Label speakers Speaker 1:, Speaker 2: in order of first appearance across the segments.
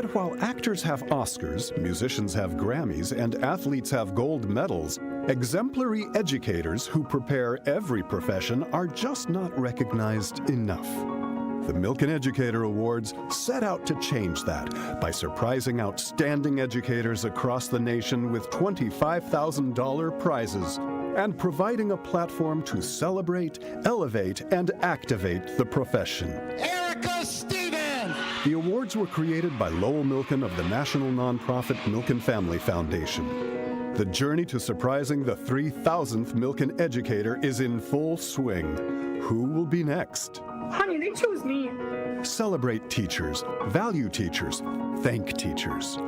Speaker 1: While actors have Oscars, musicians have Grammys, and athletes have gold medals, exemplary educators who prepare every profession are just not recognized enough. The Milken Educator Awards set out to change that by surprising outstanding educators across the nation with $25,000 prizes and providing a platform to celebrate, elevate, and activate the profession.
Speaker 2: Erica Stevens!
Speaker 1: The awards were created by Lowell Milken of the national nonprofit Milken Family Foundation. The journey to surprising the 3,000th Milken Educator is in full swing. Who will be next?
Speaker 3: Honey, they chose me.
Speaker 1: Celebrate teachers, value teachers, thank teachers.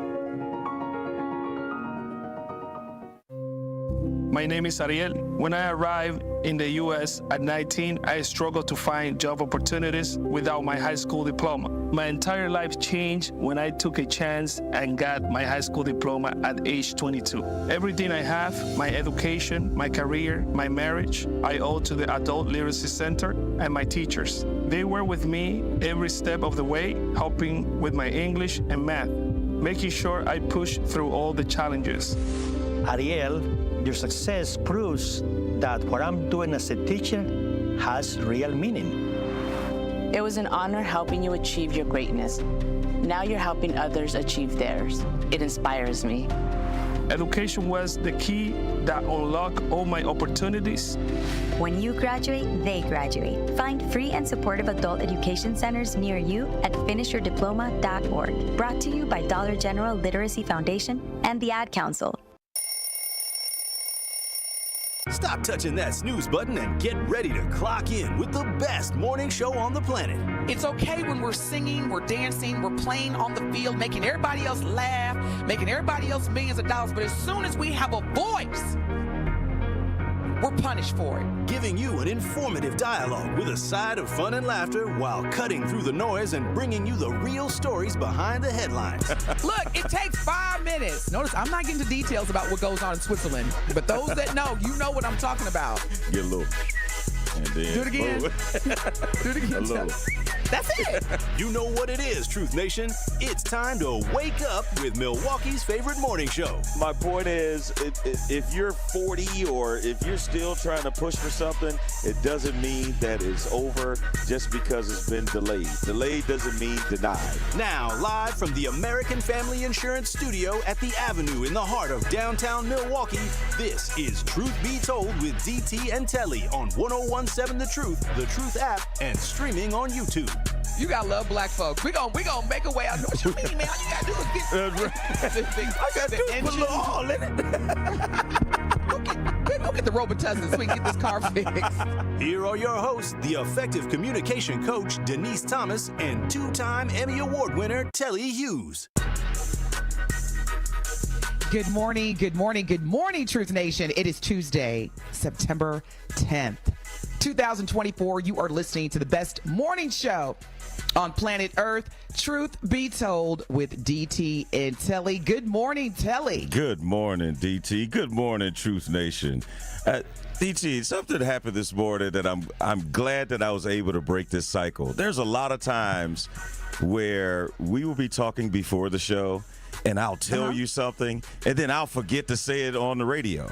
Speaker 4: My name is Ariel. When I arrived in the U.S. at 19, I struggled to find job opportunities without my high school diploma. My entire life changed when I took a chance and got my high school diploma at age 22. Everything I have, my education, my career, my marriage, I owe to the Adult Literacy Center and my teachers. They were with me every step of the way, helping with my English and math, making sure I push through all the challenges.
Speaker 5: Ariel, your success proves that what I'm doing as a teacher has real meaning.
Speaker 6: It was an honor helping you achieve your greatness. Now you're helping others achieve theirs. It inspires me.
Speaker 4: Education was the key that unlocked all my opportunities.
Speaker 7: When you graduate, they graduate. Find free and supportive adult education centers near you at finishyourdiploma.org. Brought to you by Dollar General Literacy Foundation and the Ad Council.
Speaker 8: Stop touching that snooze button and get ready to clock in with the best morning show on the planet.
Speaker 9: It's okay when we're singing, we're dancing, we're playing on the field, making everybody else laugh, making everybody else millions of dollars. But as soon as we have a voice, we're punished for it.
Speaker 8: Giving you an informative dialogue with a side of fun and laughter while cutting through the noise and bringing you the real stories behind the headlines.
Speaker 9: Look, it takes 5 minutes. Notice I'm not getting into details about what goes on in Switzerland, but those that know, you know what I'm talking about.
Speaker 10: Get a little. And then
Speaker 9: do it again. Do it again. That's it.
Speaker 8: You know what it is, Truth Nation. It's time to wake up with Milwaukee's favorite morning show.
Speaker 10: My point is, if you're 40 or if you're still trying to push for something, it doesn't mean that it's over just because it's been delayed. Delayed doesn't mean denied.
Speaker 8: Now, live from the American Family Insurance Studio at the Avenue in the heart of downtown Milwaukee, this is Truth Be Told with DT and Telly on 101.7 The Truth app, and streaming on YouTube.
Speaker 9: You gotta love black folks. We gonna make a way out. What you mean, man? All you gotta do is get
Speaker 8: I gotta do is put a little oil in it.
Speaker 9: Go get the Robitussin so we can get this car fixed.
Speaker 8: Here are your hosts, the effective communication coach, Denise Thomas, and two-time Emmy Award winner, Telly Hughes.
Speaker 9: Good morning, good morning, good morning, Truth Nation. It is Tuesday, September 10th. 2024, you are listening to the best morning show on planet Earth, Truth Be Told with DT and Telly. Good morning, Telly.
Speaker 10: Good morning, DT. Good morning, Truth Nation. DT, something happened this morning that I'm glad that I was able to break this cycle. There's a lot of times where we will be talking before the show, and I'll tell you something, and then I'll forget to say it on the radio.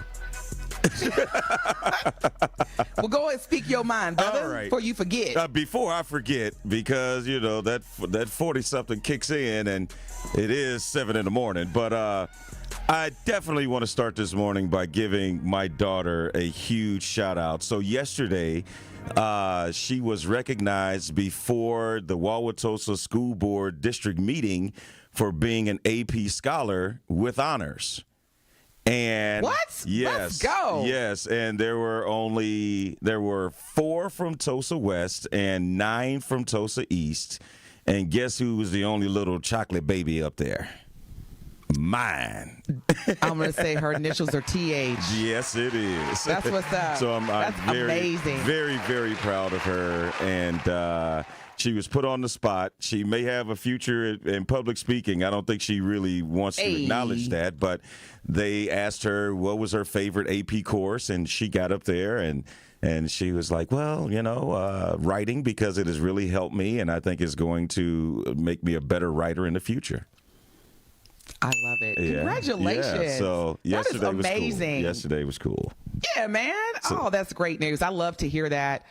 Speaker 9: Well, go ahead and speak your mind, brother,
Speaker 10: all right,
Speaker 9: before you forget.
Speaker 10: Before I forget, because, you know, that 40-something kicks in, and it is 7 in the morning. But I definitely want to start this morning by giving my daughter a huge shout-out. So yesterday, she was recognized before the Wauwatosa School Board District meeting for being an AP Scholar with honors. And
Speaker 9: what?
Speaker 10: Yes.
Speaker 9: Let's go.
Speaker 10: Yes, and there were 4 from Tosa West and 9 from Tosa East. And guess who was the only little chocolate baby up there? Mine.
Speaker 9: I'm going to say her initials are TH.
Speaker 10: Yes, it is.
Speaker 9: That's what's up.
Speaker 10: So I'm very,
Speaker 9: amazing.
Speaker 10: Very, very proud of her. And she was put on the spot. She may have a future in public speaking. I don't think she really wants to acknowledge that. But they asked her what was her favorite AP course, and she got up there and she was like, well, you know, writing, because it has really helped me, and I think is going to make me a better writer in the future.
Speaker 9: I love it.
Speaker 10: Yeah.
Speaker 9: Congratulations.
Speaker 10: Yeah. So yesterday
Speaker 9: that is amazing.
Speaker 10: was cool. Yesterday was cool.
Speaker 9: Yeah, man. Oh, that's great news. I love to hear that.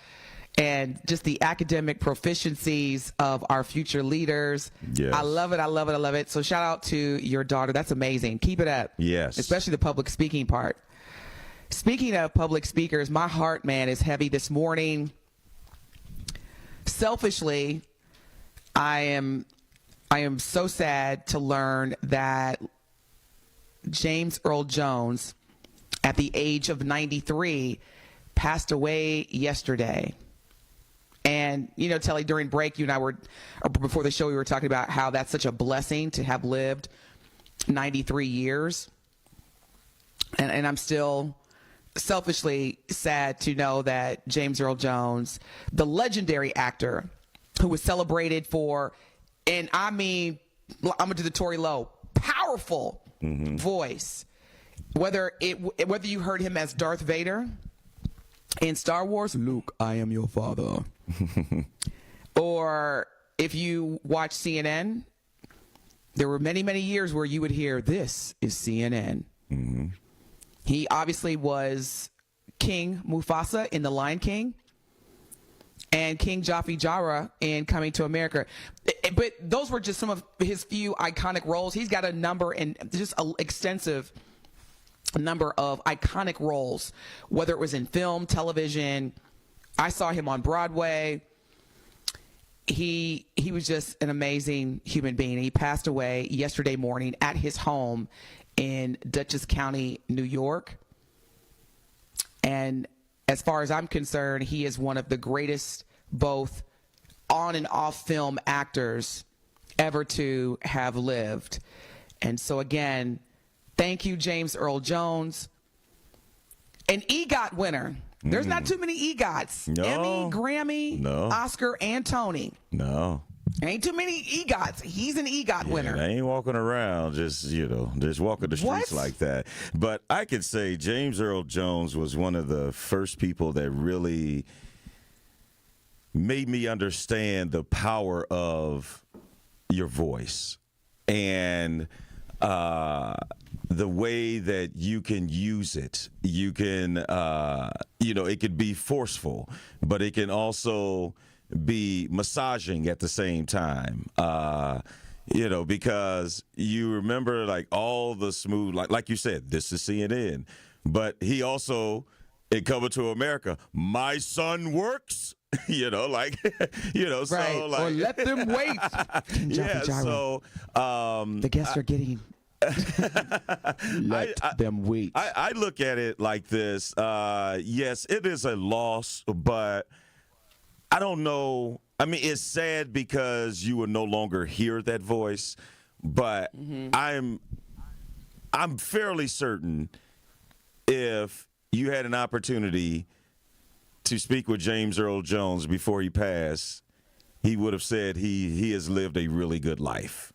Speaker 9: And just the academic proficiencies of our future leaders.
Speaker 10: Yes.
Speaker 9: I love it. I love it. I love it. So shout out to your daughter. That's amazing. Keep it up.
Speaker 10: Yes.
Speaker 9: Especially the public speaking part. Speaking of public speakers, my heart, man, is heavy this morning. Selfishly, I am so sad to learn that James Earl Jones, at the age of 93, passed away yesterday. And, you know, Telly, during break, you and I were, or before the show, we were talking about how that's such a blessing to have lived 93 years. And I'm still selfishly sad to know that James Earl Jones, the legendary actor who was celebrated for, and I mean, I'm going to do the Tory Lowe, powerful voice. Whether you heard him as Darth Vader in Star Wars, Luke, I am your father. Or if you watch CNN, there were many, many years where you would hear, this is CNN. Mm-hmm. He obviously was King Mufasa in The Lion King and King Jaffe-Jara in Coming to America. But those were just some of his few iconic roles. He's got a number, and just an extensive number of iconic roles, whether it was in film, television. I saw him on Broadway. He was just an amazing human being. He passed away yesterday morning at his home in Dutchess County, New York. And as far as I'm concerned, he is one of the greatest both on and off film actors ever to have lived. And so again, thank you, James Earl Jones. An EGOT winner. There's not too many EGOTs.
Speaker 10: No.
Speaker 9: Emmy, Grammy, Oscar, and Tony.
Speaker 10: No.
Speaker 9: Ain't too many EGOTs. He's an EGOT winner.
Speaker 10: They ain't walking around just walking the streets like that. But I could say James Earl Jones was one of the first people that really made me understand the power of your voice and the way that you can use it. You can, it could be forceful, but it can also be massaging at the same time. Because you remember like all the smooth, like you said, this is CNN, but he also, in Coming to America, my son works.
Speaker 9: Right.
Speaker 10: So like,
Speaker 9: or let them wait.
Speaker 10: Yeah, so
Speaker 9: the guests are getting. Let them wait.
Speaker 10: I look at it like this. Yes, it is a loss, but I don't know. I mean, it's sad because you will no longer hear that voice, but I'm fairly certain if you had an opportunity to speak with James Earl Jones before he passed, he would have said he has lived a really good life.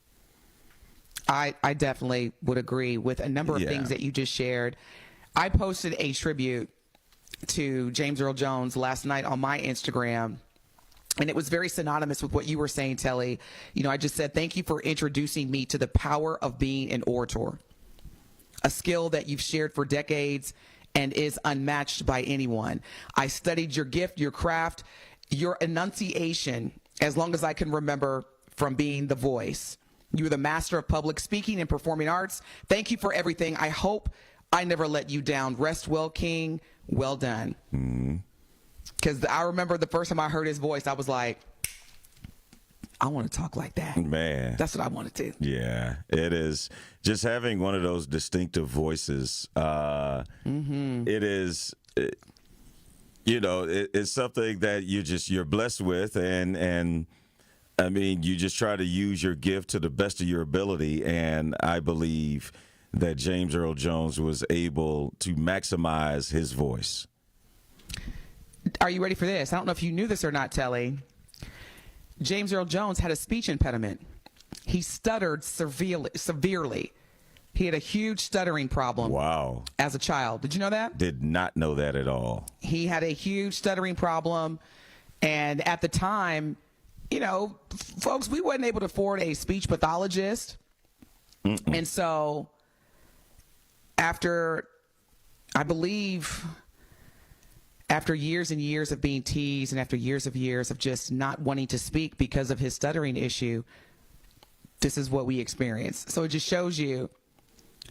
Speaker 9: I definitely would agree with a number of things that you just shared. I posted a tribute to James Earl Jones last night on my Instagram, and it was very synonymous with what you were saying, Telly. I just said, thank you for introducing me to the power of being an orator, a skill that you've shared for decades and is unmatched by anyone. I studied your gift, your craft, your enunciation, as long as I can remember from being the voice. You were the master of public speaking and performing arts. Thank you for everything. I hope I never let you down. Rest well, King. Well done. Because I remember the first time I heard his voice, I was like, I want to talk like that.
Speaker 10: Man.
Speaker 9: That's what I want to do.
Speaker 10: Yeah, it is. Just having one of those distinctive voices, it is, it's something that you're blessed with. And I mean, you just try to use your gift to the best of your ability. And I believe that James Earl Jones was able to maximize his voice.
Speaker 9: Are you ready for this? I don't know if you knew this or not, Telly. James Earl Jones had a speech impediment. He stuttered severely. He had a huge stuttering problem.
Speaker 10: Wow.
Speaker 9: As a child. Did you know that?
Speaker 10: Did not know that at all.
Speaker 9: He had a huge stuttering problem. And at the time, folks, we weren't able to afford a speech pathologist. And so after years and years of being teased and after years of just not wanting to speak because of his stuttering issue, this is what we experience. So it just shows you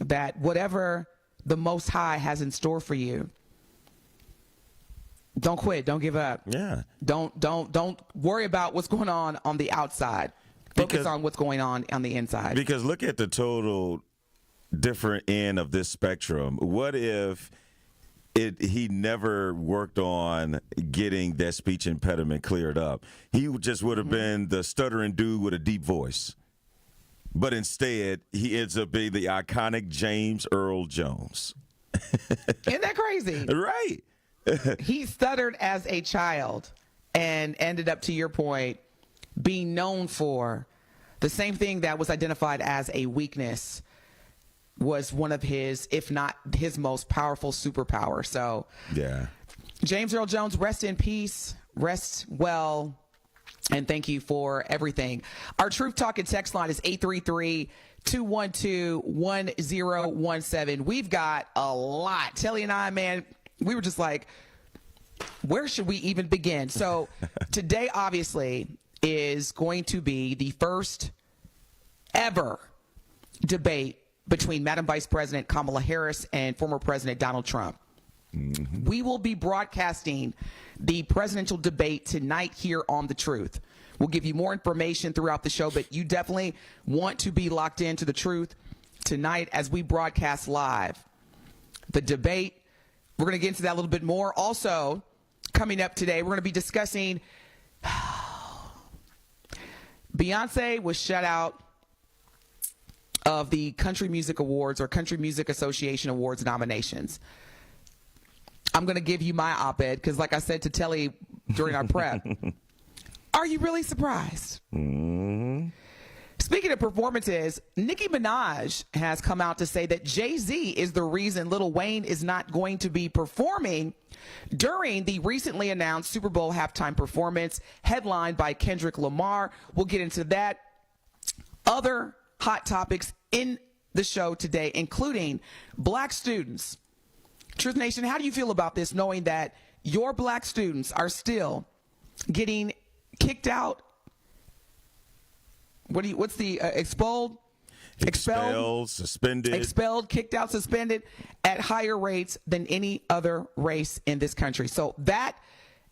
Speaker 9: that whatever the Most High has in store for you, don't quit. Don't give up.
Speaker 10: Yeah.
Speaker 9: Don't worry about what's going on the outside. Focus on what's going on the inside.
Speaker 10: Because look at the total different end of this spectrum. What if he never worked on getting that speech impediment cleared up? He just would have been the stuttering dude with a deep voice. But instead, he ends up being the iconic James Earl Jones.
Speaker 9: Isn't that crazy?
Speaker 10: Right.
Speaker 9: He stuttered as a child and ended up, to your point, being known for the same thing that was identified as a weakness was one of his, if not his most powerful superpower. So, yeah, James Earl Jones, rest in peace, rest well, and thank you for everything. Our Truth Talk and text line is 833-212-1017. We've got a lot. Telly and I, man, we were just like, where should we even begin? So today, obviously, is going to be the first ever debate between Madam Vice President Kamala Harris and former President Donald Trump. Mm-hmm. We will be broadcasting the presidential debate tonight here on The Truth. We'll give you more information throughout the show, but you definitely want to be locked into The Truth tonight as we broadcast live the debate. We're going to get into that a little bit more. Also, coming up today, we're going to be discussing Beyonce was shut out of the Country Music Awards or Country Music Association Awards nominations. I'm going to give you my op-ed because, like I said to Telly during our prep, are you really surprised? Mm-hmm. Speaking of performances, Nicki Minaj has come out to say that Jay-Z is the reason Lil Wayne is not going to be performing during the recently announced Super Bowl halftime performance headlined by Kendrick Lamar. We'll get into that. Other hot topics in the show today, including black students. Truth Nation, how do you feel about this, knowing that your black students are still getting kicked out? What's the expelled,
Speaker 10: suspended,
Speaker 9: kicked out, suspended at higher rates than any other race in this country? So that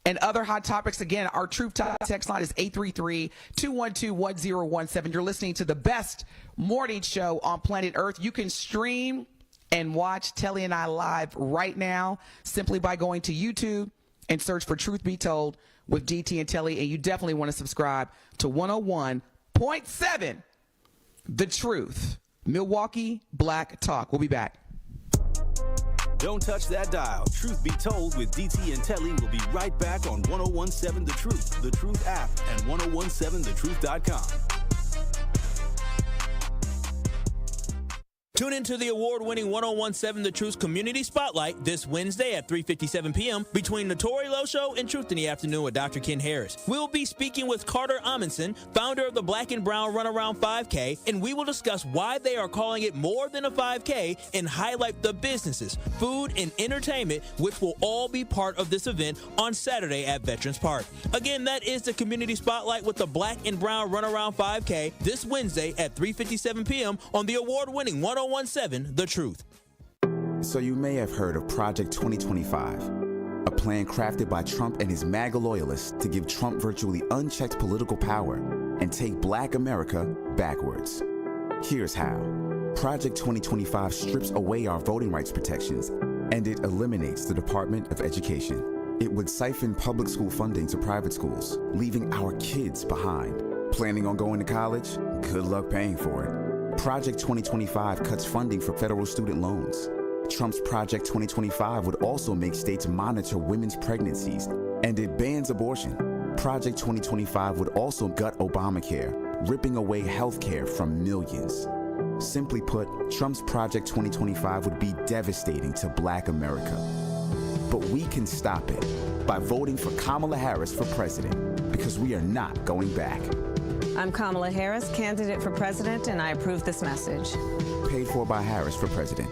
Speaker 9: and other hot topics. Again, our Truth Talk text line is 833-212-1017. You're listening to the best morning show on planet Earth. You can stream and watch Telly and I live right now simply by going to YouTube and search for Truth Be Told with DT and Telly. And you definitely want to subscribe to 101.7 The Truth, Milwaukee Black Talk. We'll be back.
Speaker 8: Don't touch that dial. Truth Be Told with DT and Telly will be right back on 101.7 The Truth, The Truth app, and 1017thetruth.com.
Speaker 3: Tune into the award-winning 1017 The Truth Community Spotlight this Wednesday at 3:57 p.m. between the Tori Lowe Show and Truth in the Afternoon with Dr. Ken Harris. We'll be speaking with Carter Amundsen, founder of the Black and Brown Runaround 5K, and we will discuss why they are calling it more than a 5K and highlight the businesses, food, and entertainment, which will all be part of this event on Saturday at Veterans Park. Again, that is the Community Spotlight with the Black and Brown Runaround 5K this Wednesday at 3:57 p.m. on the award-winning 1017 The Truth.
Speaker 11: So you may have heard of Project 2025, a plan crafted by Trump and his MAGA loyalists to give Trump virtually unchecked political power and take Black America backwards. Here's how. Project 2025 strips away our voting rights protections, and it eliminates the Department of Education. It would siphon public school funding to private schools, leaving our kids behind. Planning on going to college? Good luck paying for it. Project 2025 cuts funding for federal student loans. Trump's Project 2025 would also make states monitor women's pregnancies, and it bans abortion. Project 2025 would also gut Obamacare, ripping away health care from millions. Simply put, Trump's Project 2025 would be devastating to Black America. But we can stop it by voting for Kamala Harris for president, because we are not going back.
Speaker 12: I'm Kamala Harris, candidate for president, and I approve this message.
Speaker 11: Paid for by Harris for president.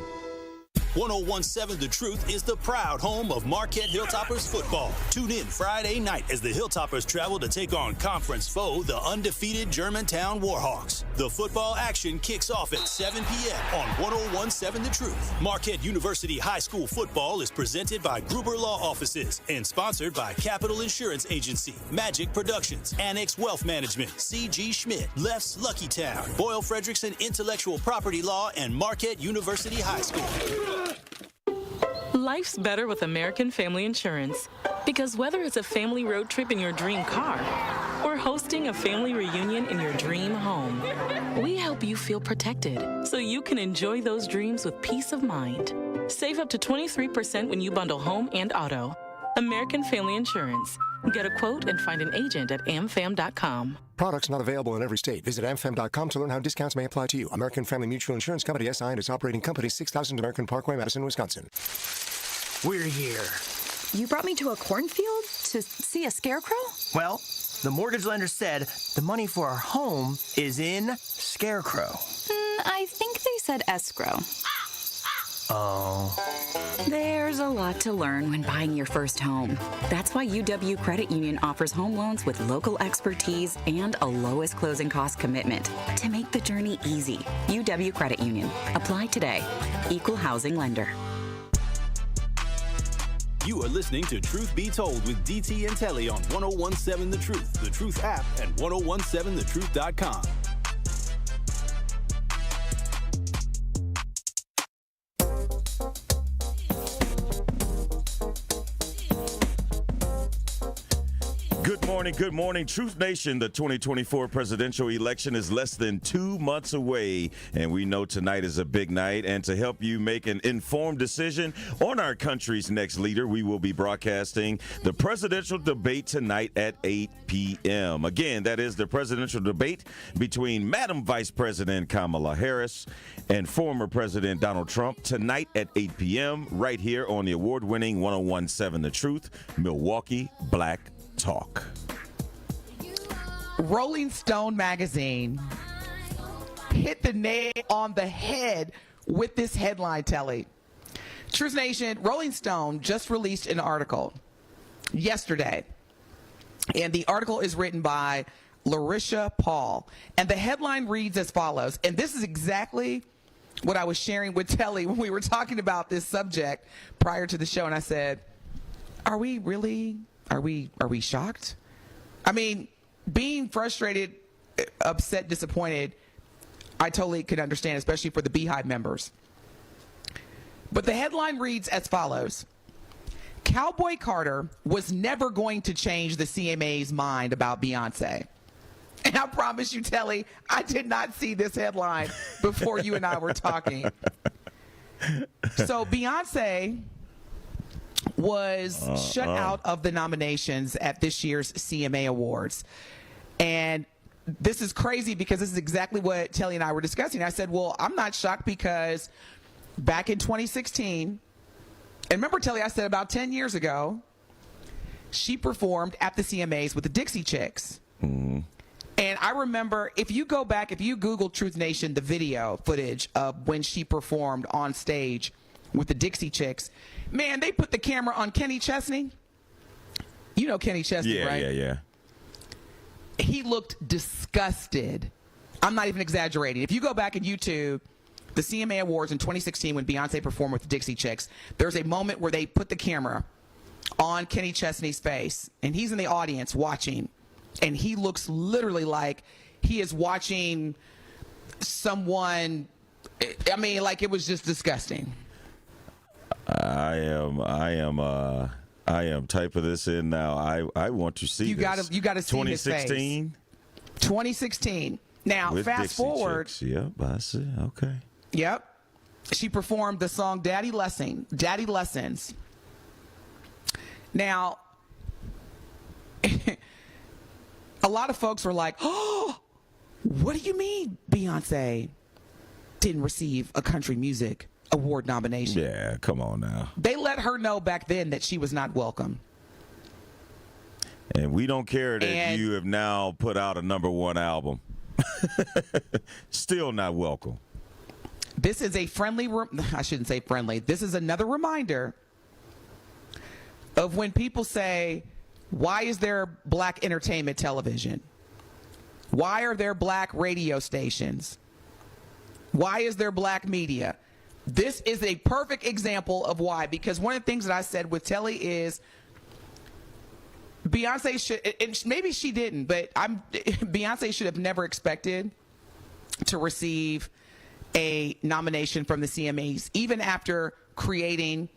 Speaker 8: 1017 The Truth is the proud home of Marquette Hilltoppers football. Tune in Friday night as the Hilltoppers travel to take on conference foe, the undefeated Germantown Warhawks. The football action kicks off at 7 p.m. on 1017 The Truth. Marquette University High School football is presented by Gruber Law Offices and sponsored by Capital Insurance Agency, Magic Productions, Annex Wealth Management, C.G. Schmidt, Left's Lucky Town, Boyle Frederickson Intellectual Property Law, and Marquette University High School.
Speaker 13: Life's better with American Family Insurance. Because whether it's a family road trip in your dream car or hosting a family reunion in your dream home, we help you feel protected so you can enjoy those dreams with peace of mind. Save up to 23% when you bundle home and auto. American Family Insurance. Get a quote and find an agent at amfam.com.
Speaker 14: Products not available in every state. Visit amfam.com to learn how discounts may apply to you. American Family Mutual Insurance Company, SI, and its operating company, 6000 American Parkway, Madison, Wisconsin.
Speaker 15: We're here.
Speaker 16: You brought me to a cornfield to see a scarecrow?
Speaker 15: Well, the mortgage lender said the money for our home is in Scarecrow.
Speaker 16: I think they said escrow.
Speaker 15: Oh.
Speaker 16: There's a lot to learn when buying your first home. That's why UW Credit Union offers home loans with local expertise and a lowest closing cost commitment to make the journey easy. UW Credit Union. Apply today. Equal housing lender.
Speaker 8: You are listening to Truth Be Told with DT and Telly on 1017 The Truth, The Truth app, and 1017thetruth.com.
Speaker 10: Good morning, Truth Nation. The 2024 presidential election is less than 2 months away, and we know tonight is a big night. And to help you make an informed decision on our country's next leader, we will be broadcasting the presidential debate tonight at 8 p.m. Again, that is the presidential debate between Madam Vice President Kamala Harris and former President Donald Trump tonight at 8 p.m. right here on the award-winning 1017 The Truth, Milwaukee Black Talk.
Speaker 9: Rolling Stone magazine hit the nail on the head with this headline, Telly. Truth Nation, Rolling Stone just released an article yesterday, and the article is written by Larisha Paul, and the headline reads as follows, and this is exactly what I was sharing with Telly when we were talking about this subject prior to the show, and I said, are we shocked? I mean, being frustrated, upset, disappointed, I totally could understand, especially for the Beehive members. But the headline reads as follows. Cowboy Carter was never going to change the CMA's mind about Beyonce. And I promise you, Telly, I did not see this headline before you and I were talking. So Beyonce was shut out of the nominations at this year's CMA Awards. And this is crazy because this is exactly what Telly and I were discussing. I said, well, I'm not shocked because back in 2016, and remember, Telly, I said about 10 years ago, she performed at the CMAs with the Dixie Chicks. Mm-hmm. And I remember, if you go back, if you Google Truth Nation, the video footage of when she performed on stage with the Dixie Chicks, man, they put the camera on Kenny Chesney. You know Kenny Chesney, right?
Speaker 10: Yeah.
Speaker 9: He looked disgusted. I'm not even exaggerating. If you go back and YouTube the CMA Awards in 2016 when Beyonce performed with the Dixie Chicks, there's a moment where they put the camera on Kenny Chesney's face, and he's in the audience watching, and he looks literally like he is watching someone. I mean, like, it was just disgusting.
Speaker 10: I am typing this in now. I want to see this.
Speaker 9: You got to see his face. 2016. Now,
Speaker 10: with
Speaker 9: fast
Speaker 10: Dixie
Speaker 9: forward.
Speaker 10: Chicks. Yep, I see. Okay.
Speaker 9: Yep. She performed the song Daddy Lessons. Now, a lot of folks were like, oh, what do you mean Beyonce didn't receive a country music award nomination?
Speaker 10: Yeah, come on now.
Speaker 9: They let her know back then that she was not welcome.
Speaker 10: And we don't care that you have now put out a #1 album. Still not welcome.
Speaker 9: This is a friendly, I shouldn't say friendly. This is another reminder of when people say, why is there black entertainment television? Why are there black radio stations? Why is there black media? This is a perfect example of why, because one of the things that I said with Telly is Beyonce should, and maybe she didn't, but Beyonce should have never expected to receive a nomination from the CMAs, even after creating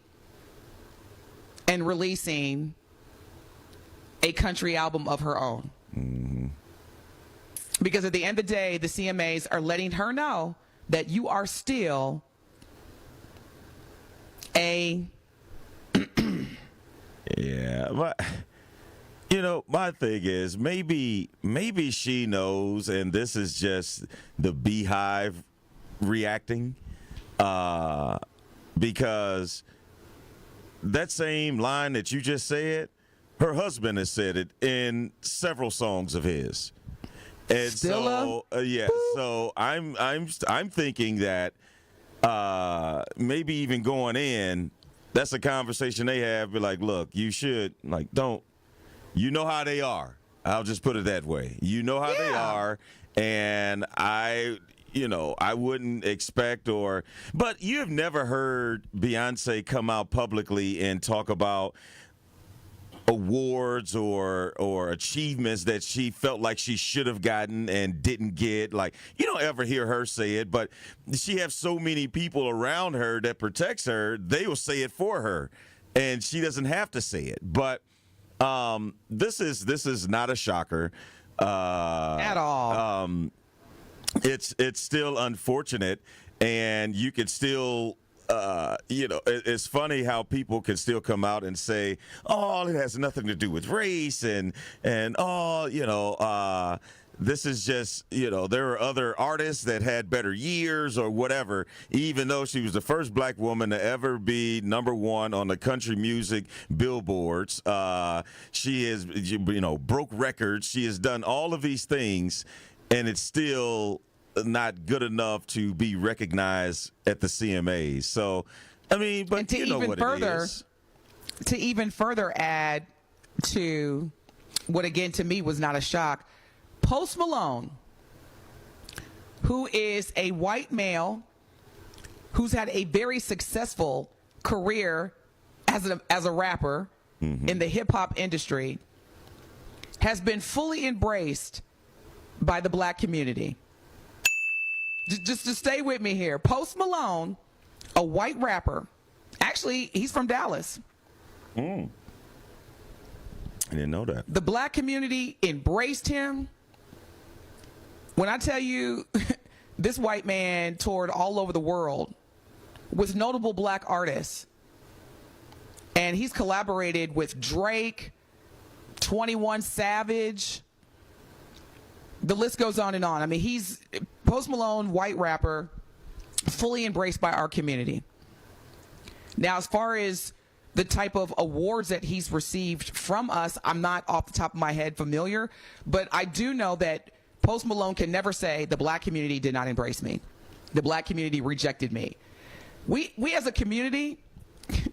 Speaker 9: and releasing a country album of her own.
Speaker 10: Mm-hmm.
Speaker 9: Because at the end of the day, the CMAs are letting her know that you are still a
Speaker 10: yeah, but my thing is maybe she knows, and this is just the Beehive reacting, because that same line that you just said, her husband has said it in several songs of his. And so so I'm thinking that maybe even going in, that's a conversation they have. Be like, look, you should don't. You know how they are. I'll just put it that way. You know how they are, and I wouldn't expect but you've never heard Beyonce come out publicly and talk about awards or achievements that she felt like she should have gotten and didn't get. Like, you don't ever hear her say it, but she has so many people around her that protects her, they will say it for her, and she doesn't have to say it. But this is not a shocker
Speaker 9: at all.
Speaker 10: It's still unfortunate, and you could still it's funny how people can still come out and say, oh, it has nothing to do with race, and this is just, there are other artists that had better years or whatever, even though she was the first black woman to ever be #1 on the country music billboards. She has, broke records. She has done all of these things, and it's still not good enough to be recognized at the CMAs. So, I mean, but you know what it is.
Speaker 9: To even further add to what, again, to me was not a shock, Post Malone, who is a white male who's had a very successful career as a rapper in the hip-hop industry, has been fully embraced by the black community. Just to stay with me here. Post Malone, a white rapper. Actually, he's from Dallas.
Speaker 10: I didn't know that.
Speaker 9: The black community embraced him. When I tell you, this white man toured all over the world with notable black artists. And he's collaborated with Drake, 21 Savage. The list goes on and on. I mean, he's Post Malone, white rapper, fully embraced by our community. Now, as far as the type of awards that he's received from us, I'm not off the top of my head familiar, but I do know that Post Malone can never say the black community did not embrace me. The black community rejected me. We as a community,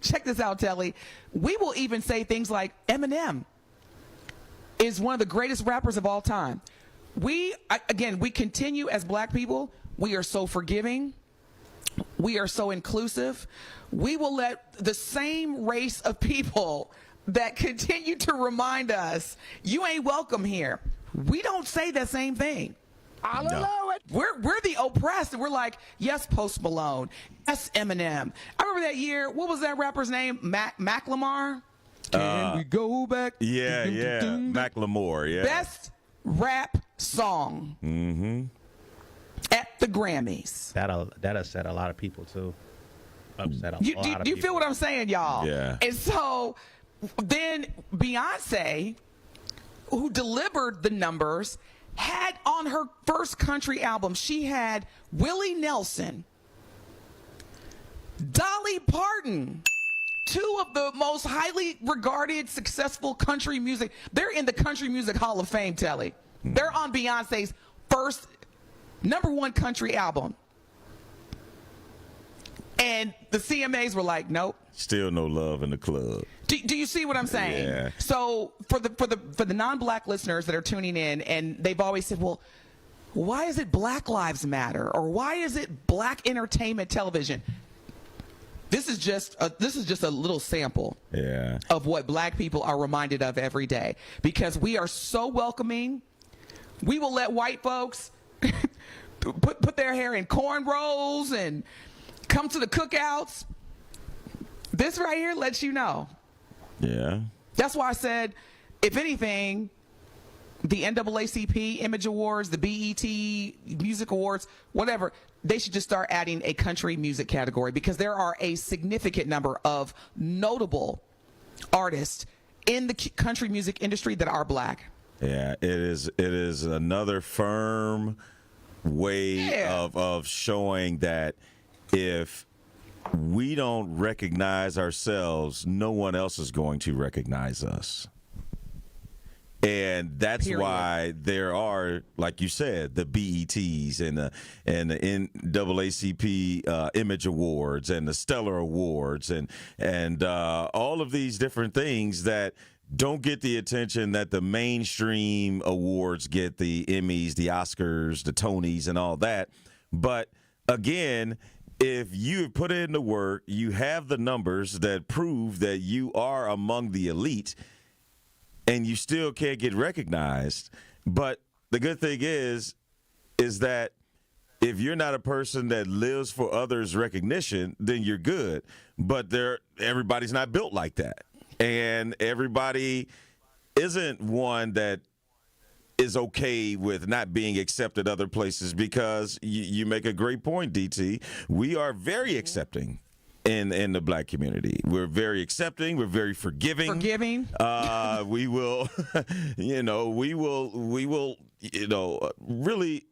Speaker 9: check this out, Telly, we will even say things like Eminem is one of the greatest rappers of all time. We continue as black people. We are so forgiving. We are so inclusive. We will let the same race of people that continue to remind us, you ain't welcome here. We don't say the same thing. I'll allow it. We're the oppressed, and we're like, yes, Post Malone. Yes, Eminem. I remember that year, what was that rapper's name? Macklemore? Can we go back?
Speaker 10: Yeah. Macklemore, yeah.
Speaker 9: Best rap song at the Grammys.
Speaker 2: That'll upset a lot of people too. Upset a lot of people.
Speaker 9: You feel what I'm saying, y'all?
Speaker 10: Yeah.
Speaker 9: And so then Beyonce, who delivered the numbers, had on her first country album, she had Willie Nelson, Dolly Parton, two of the most highly regarded, successful country music. They're in the Country Music Hall of Fame, Telly. They're on Beyonce's first #1 country album. And the CMAs were like, nope.
Speaker 10: Still no love in the club.
Speaker 9: Do you see what I'm saying?
Speaker 10: Yeah.
Speaker 9: So for the non-black listeners that are tuning in, and they've always said, well, why is it Black Lives Matter, or why is it Black Entertainment Television? This is just a little sample of what black people are reminded of every day, because we are so welcoming. We will let white folks put their hair in cornrows and come to the cookouts. This right here lets you know. Yeah. That's why I said, if anything, the NAACP Image Awards, the BET Music Awards, whatever, they should just start adding a country music category, because there are a significant number of notable artists in the country music industry that are black.
Speaker 10: Yeah, it is another firm way of showing that if we don't recognize ourselves, no one else is going to recognize us. And that's why there are, like you said, the BETs and the NAACP Image Awards and the Stellar Awards and all of these different things that don't get the attention that the mainstream awards get, the Emmys, the Oscars, the Tonys, and all that. But again, if you put in the work, you have the numbers that prove that you are among the elite, and you still can't get recognized. But the good thing is that if you're not a person that lives for others' recognition, then you're good. But everybody's not built like that. And everybody isn't one that is okay with not being accepted other places, because you make a great point, DT. We are very accepting in the black community. We're very accepting. We're very forgiving. We will, really,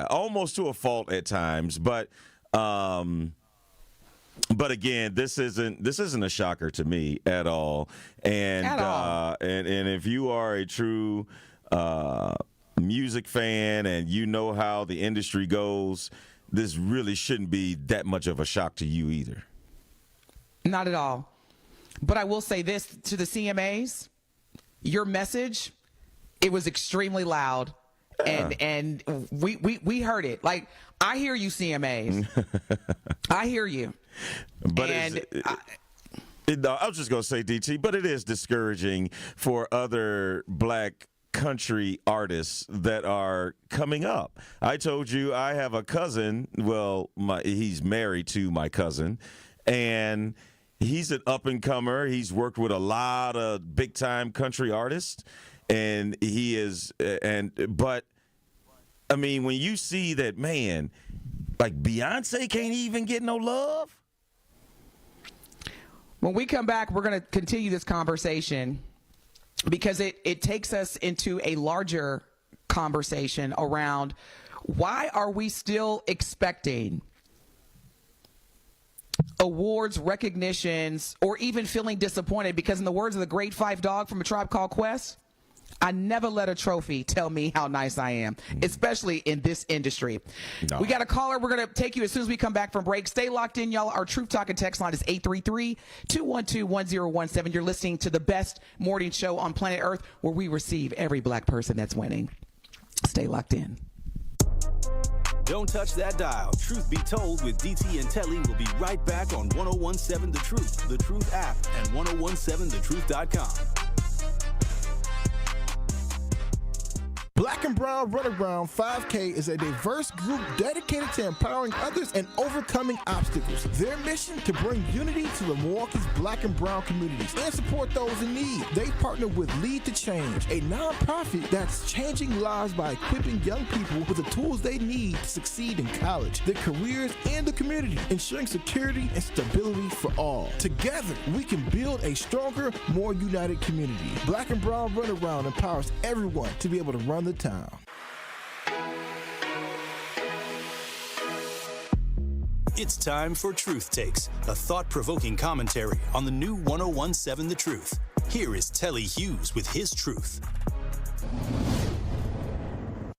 Speaker 10: almost to a fault at times. But again, this isn't a shocker to me at all. And and if you are a true music fan and you know how the industry goes, this really shouldn't be that much of a shock to you either.
Speaker 9: Not at all. But I will say this to the CMAs: your message, it was extremely loud, and we heard it. Like, I hear you, CMAs. I hear you.
Speaker 10: But I was just going to say, DT, but it is discouraging for other black country artists that are coming up. I told you I have a cousin. Well, he's married to my cousin, and he's an up-and-comer. He's worked with a lot of big-time country artists, and he is. But I mean, when you see that, man, like Beyonce can't even get no love.
Speaker 9: When we come back, we're going to continue this conversation, because it takes us into a larger conversation around why are we still expecting awards, recognitions, or even feeling disappointed, because in the words of the great Fife Dog from A Tribe Called Quest, I never let a trophy tell me how nice I am, especially in this industry. No. We got a caller. We're going to take you as soon as we come back from break. Stay locked in, y'all. Our Truth Talking text line is 833-212-1017. You're listening to the best morning show on planet Earth, where we receive every black person that's winning. Stay locked in.
Speaker 8: Don't touch that dial. Truth Be Told with DT and Telly will be right back on 1017 The Truth, The Truth app, and 1017thetruth.com.
Speaker 17: Black and Brown Runaround 5K is a diverse group dedicated to empowering others and overcoming obstacles. Their mission: to bring unity to the Milwaukee's black and brown communities and support those in need. They partner with Lead to Change, a nonprofit that's changing lives by equipping young people with the tools they need to succeed in college, their careers, and the community, ensuring security and stability for all. Together, we can build a stronger, more united community. Black and Brown Runaround empowers everyone to be able to run the town.
Speaker 8: It's time for Truth Takes, a thought-provoking commentary on the new 1017 The Truth. Here is Telly Hughes with his truth.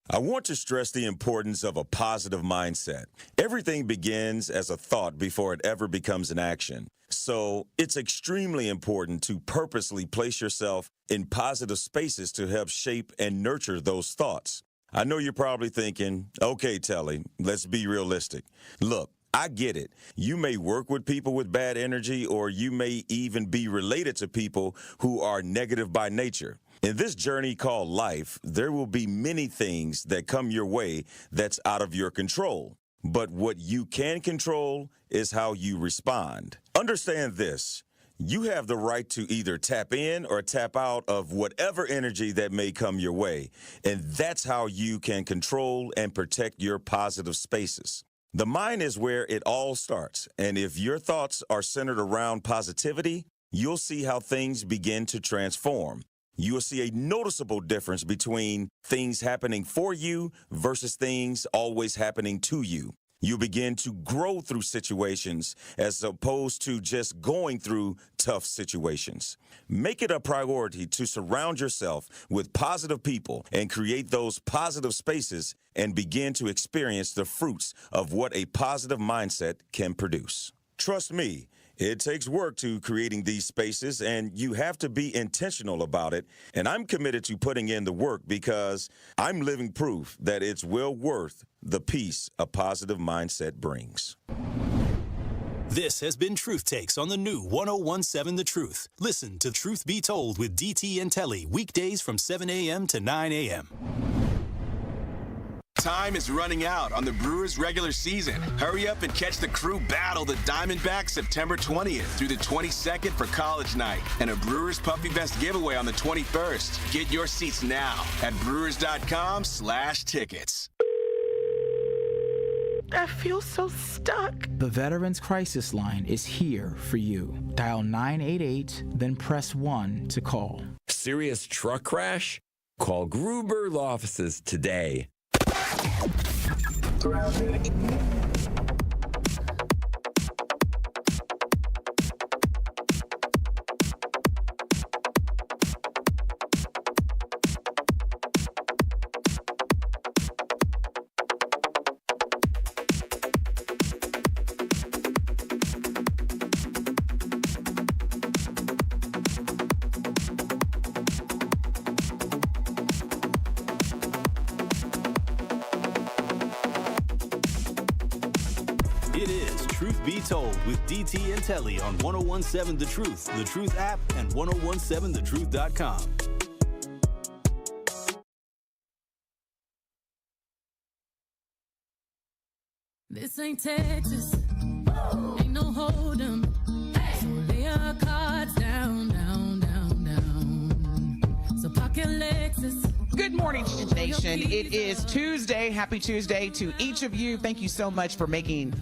Speaker 10: I want to stress the importance of a positive mindset. Everything begins as a thought before it ever becomes an action. So it's extremely important to purposely place yourself in positive spaces to help shape and nurture those thoughts. I know you're probably thinking, okay, Telly, let's be realistic. Look, I get it. You may work with people with bad energy, or you may even be related to people who are negative by nature. In this journey called life, there will be many things that come your way that's out of your control. But what you can control is how you respond. Understand this. You have the right to either tap in or tap out of whatever energy that may come your way. And that's how you can control and protect your positive spaces. The mind is where it all starts. And if your thoughts are centered around positivity, you'll see how things begin to transform. You will see a noticeable difference between things happening for you versus things always happening to you. You begin to grow through situations as opposed to just going through tough situations. Make it a priority to surround yourself with positive people and create those positive spaces and begin to experience the fruits of what a positive mindset can produce. Trust me, it takes work to creating these spaces, and you have to be intentional about it. And I'm committed to putting in the work because I'm living proof that it's well worth the peace a positive mindset brings.
Speaker 8: This has been Truth Takes on the new 1017 The Truth. Listen to Truth Be Told with DT and Telly weekdays from 7 a.m. to 9 a.m.
Speaker 18: Time is running out on the Brewers regular season. Hurry up and catch the Crew battle the Diamondbacks September 20th through the 22nd for College Night and a Brewers Puppy Vest giveaway on the 21st. Get your seats now at brewers.com/tickets.
Speaker 19: I feel so stuck.
Speaker 20: The Veterans Crisis Line is here for you. Dial 988, then press 1 to call.
Speaker 21: Serious truck crash? Call Gruber Law Offices today.
Speaker 8: It is Truth Be Told with DT and Telly on 1017 The Truth, The Truth app, and 1017thetruth.com.
Speaker 22: This ain't Texas, ain't no hold'em. So lay our cards down, down, down, down. So pocket Lexus.
Speaker 9: Good morning, Nation. It is Tuesday. Happy Tuesday to each of you. Thank you so much for making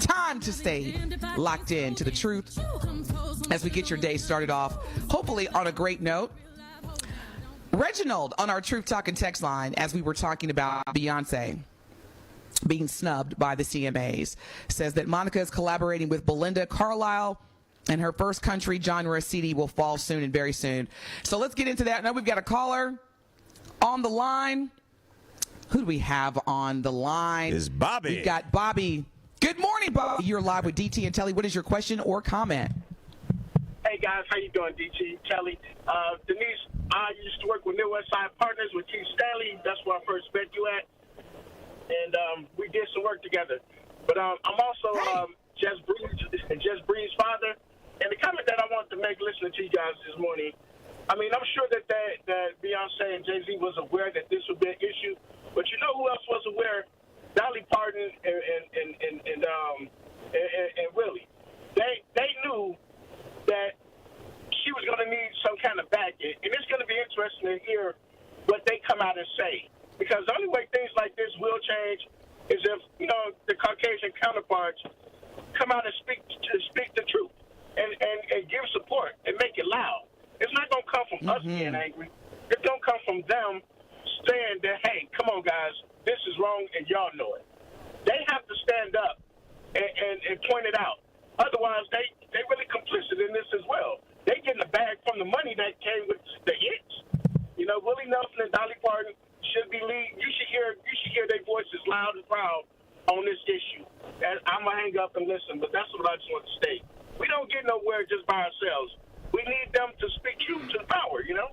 Speaker 9: time to stay locked in to the truth as we get your day started off, hopefully on a great note. Reginald on our Truth Talking text line, as we were talking about Beyonce being snubbed by the CMAs, says that Monica is collaborating with Belinda Carlisle, and her first country genre CD will fall soon and very soon. So let's get into that. Now we've got a caller on the line. Who do we have on the line?
Speaker 10: It's Bobby.
Speaker 9: We've got Bobby. Good morning, Bobby. You're live with DT and Telly. What is your question or comment?
Speaker 23: Hey, guys. How you doing, DT, Telly? Denise, I used to work with New West Side Partners with Keith Stanley. That's where I first met you at. And we did some work together. But I'm also Jess Bree's father. And the comment that I wanted to make listening to you guys this morning, I mean, I'm sure that Beyonce and Jay-Z was aware that this would be an issue. But you know who else was aware? Dolly Parton and Willie. They knew that she was going to need some kind of backing. And it's going to be interesting to hear what they come out and say. Because the only way things like this will change is if, you know, the Caucasian counterparts come out and speak the truth and give support and make it loud. It's not going to come from us being angry. It's going to come from them saying that, hey, come on, guys, this is wrong and y'all know it. They have to stand up and point it out. Otherwise, they really complicit in this as well. They getting a bag from the money that came with the hits. You know, Willie Nelson and Dolly Parton should be lead. You should hear their voices loud and proud on this issue. And I'm gonna hang up and listen, but that's what I just want to state. We don't get nowhere just by ourselves. We need them to speak truth to the power. You know.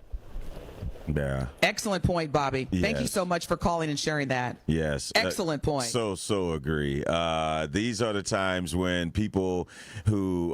Speaker 10: Yeah.
Speaker 9: Excellent point, Bobby. Thank you
Speaker 10: Yes.
Speaker 9: so much for calling and sharing that.
Speaker 10: Yes.
Speaker 9: Excellent point.
Speaker 10: So agree. These are the times when people who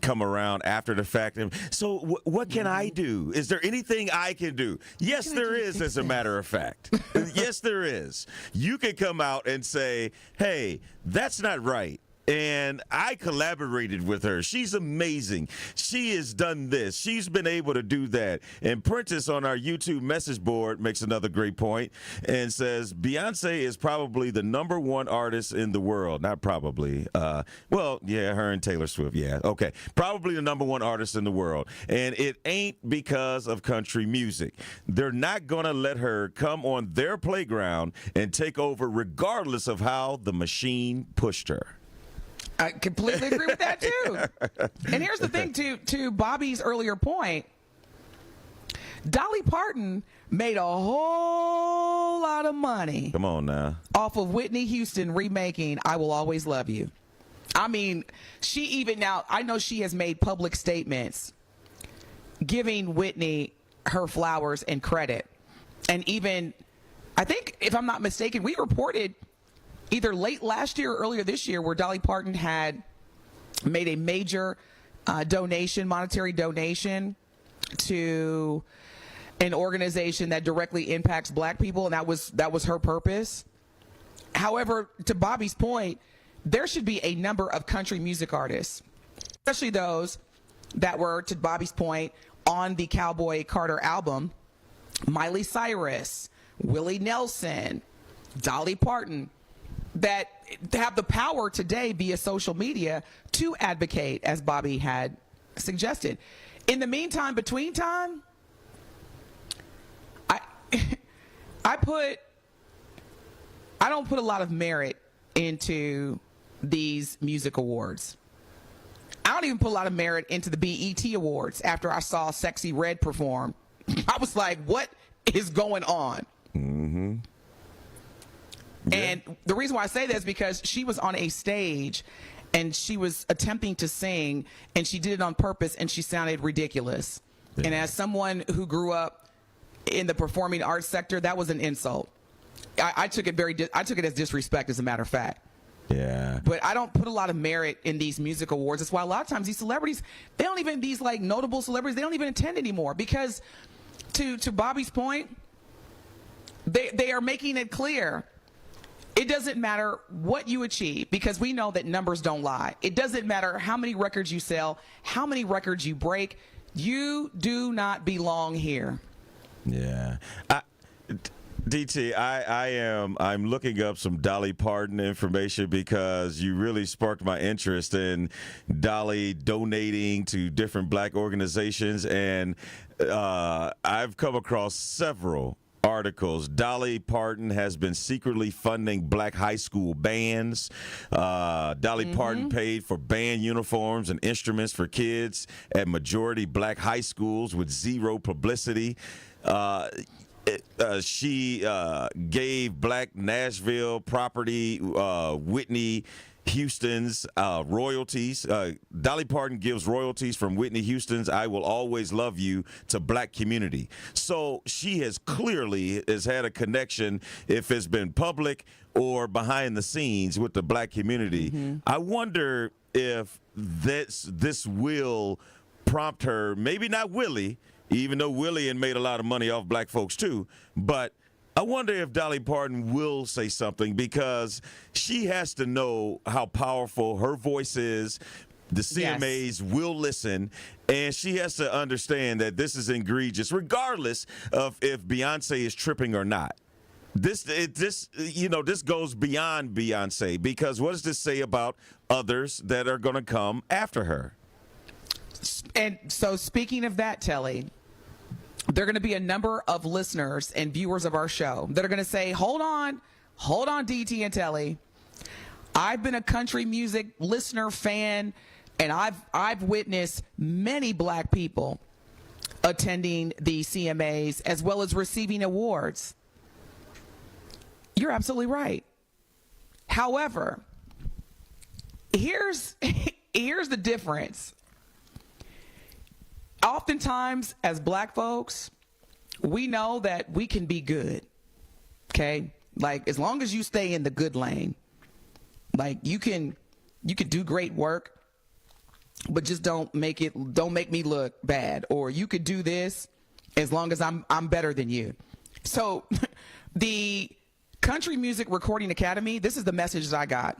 Speaker 10: come around after the fact. So what can I do? Is there anything I can do? Yes, there is, as a matter of fact. Yes, there is. You can come out and say, hey, that's not right. And I collaborated with her. She's amazing. She has done this. She's been able to do that. And Prentice on our YouTube message board makes another great point and says, Beyonce is probably the #1 artist in the world. Not probably. Well, yeah, her and Taylor Swift. Yeah. Okay. Probably the #1 artist in the world. And it ain't because of country music. They're not going to let her come on their playground and take over regardless of how the machine pushed her.
Speaker 9: I completely agree with that, too. And here's the thing, to Bobby's earlier point. Dolly Parton made a whole lot of money.
Speaker 10: Come on now.
Speaker 9: Off of Whitney Houston remaking I Will Always Love You. I mean, she even now, I know she has made public statements giving Whitney her flowers and credit. And even, I think, if I'm not mistaken, we reported either late last year or earlier this year where Dolly Parton had made a major monetary donation to an organization that directly impacts black people, and that was her purpose. However, to Bobby's point, there should be a number of country music artists, especially those that were, to Bobby's point, on the Cowboy Carter album. Miley Cyrus, Willie Nelson, Dolly Parton, that have the power today via social media to advocate, as Bobby had suggested. In the meantime, between time, I don't put a lot of merit into these music awards. I don't even put a lot of merit into the BET Awards after I saw Sexy Red perform. I was like, what is going on?
Speaker 10: Mm-hmm. Yeah.
Speaker 9: And the reason why I say that is because she was on a stage and she was attempting to sing and she did it on purpose and she sounded ridiculous. Yeah. And as someone who grew up in the performing arts sector, that was an insult. I took it as disrespect, as a matter of fact.
Speaker 10: Yeah.
Speaker 9: But I don't put a lot of merit in these music awards. That's why a lot of times these celebrities, these like notable celebrities, they don't even attend anymore because to Bobby's point, they are making it clear. It doesn't matter what you achieve because we know that numbers don't lie. It doesn't matter how many records you sell, how many records you break. You do not belong here.
Speaker 10: Yeah. DT, I'm looking up some Dolly Parton information because you really sparked my interest in Dolly donating to different black organizations, and I've come across several articles. Dolly Parton has been secretly funding black high school bands. Dolly Parton paid for band uniforms and instruments for kids at majority black high schools with zero publicity. She gave black Nashville property Whitney Houston's royalties. Dolly Parton gives royalties from Whitney Houston's I Will Always Love You to black community. So she has clearly had a connection, if it's been public or behind the scenes, with the black community. Mm-hmm. I wonder if this will prompt her, maybe not Willie, even though Willie had made a lot of money off black folks too, but I wonder if Dolly Parton will say something because she has to know how powerful her voice is. The CMAs will listen, and she has to understand that this is egregious, regardless of if Beyonce is tripping or not. This goes beyond Beyonce because what does this say about others that are going to come after her?
Speaker 9: And so, speaking of that, Telly, there are going to be a number of listeners and viewers of our show that are going to say, hold on, DT and Telly. I've been a country music listener, fan, and I've witnessed many black people attending the CMAs as well as receiving awards. You're absolutely right. However, here's the difference. Oftentimes, as black folks, we know that we can be good. Okay? Like, as long as you stay in the good lane, like you can do great work, but just don't make me look bad. Or you could do this as long as I'm better than you. So the Country Music Recording Academy, this is the message that I got.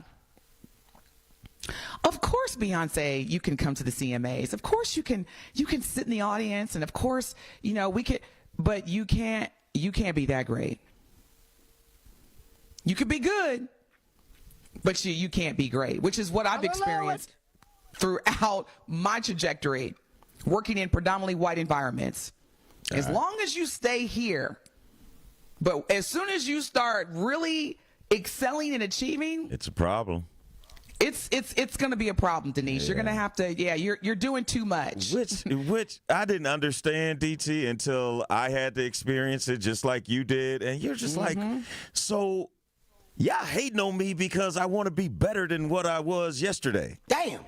Speaker 9: Of course, Beyonce, you can come to the CMAs. Of course you can sit in the audience, and of course, we could, but you can't be that great. You could be good, but you can't be great, which is what I've experienced throughout my trajectory working in predominantly white environments. As long as you stay here, but as soon as you start really excelling and achieving,
Speaker 10: it's a problem.
Speaker 9: It's going to be a problem, Denise. Yeah. You're going to have to, you're doing too much.
Speaker 10: Which I didn't understand, DT, until I had to experience it just like you did. And you're just like, so y'all hating on me because I want to be better than what I was yesterday.
Speaker 9: Damn.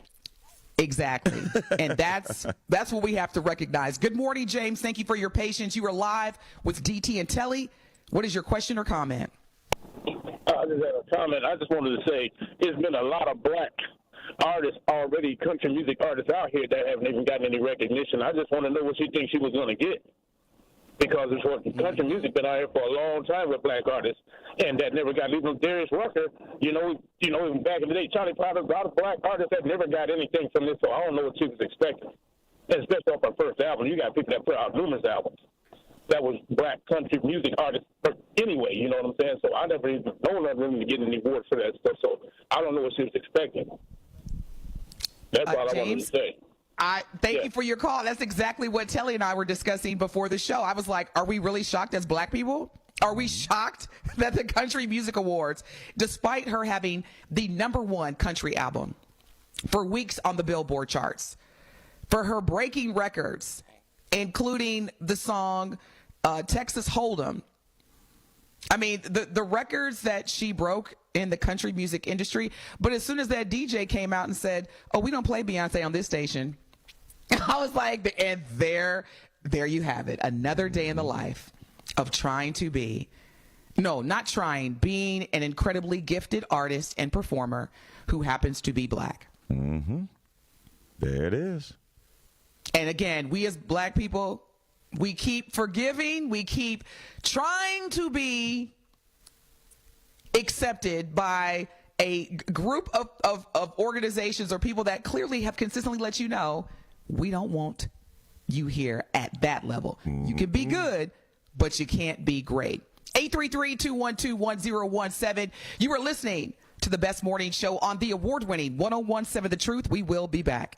Speaker 9: Exactly. And that's what we have to recognize. Good morning, James. Thank you for your patience. You are live with DT and Telly. What is your question or comment?
Speaker 23: I just had a comment. I just wanted to say there's been a lot of black artists already, country music artists out here that haven't even gotten any recognition. I just want to know what she thinks she was going to get. Because country music been out here for a long time with black artists, and that never got, even Darius Rucker, even back in the day, Charlie Potter, a lot of black artists that never got anything from this, so I don't know what she was expecting. And especially off her first album, you got people that put out numerous albums that was black country music artists anyway, you know what I'm saying? So I never even known her really to get any awards for that stuff, so I don't know what she was expecting. That's all I wanted to say.
Speaker 9: Thank you for your call. That's exactly what Telly and I were discussing before the show. I was like, are we really shocked as black people? Are we shocked that the Country Music Awards, despite her having the #1 country album for weeks on the Billboard charts, for her breaking records, including the song Texas Hold'em. I mean, the records that she broke in the country music industry, but as soon as that DJ came out and said, oh, we don't play Beyonce on this station, I was like, and there you have it. Another day in the life of being an incredibly gifted artist and performer who happens to be black.
Speaker 10: Mm-hmm. There it is.
Speaker 9: And again, we as black people, we keep forgiving. We keep trying to be accepted by a group of organizations or people that clearly have consistently let you know, we don't want you here at that level. You can be good, but you can't be great. 833-212-1017. You are listening to the best morning show on the award-winning 1017 The Truth. We will be back.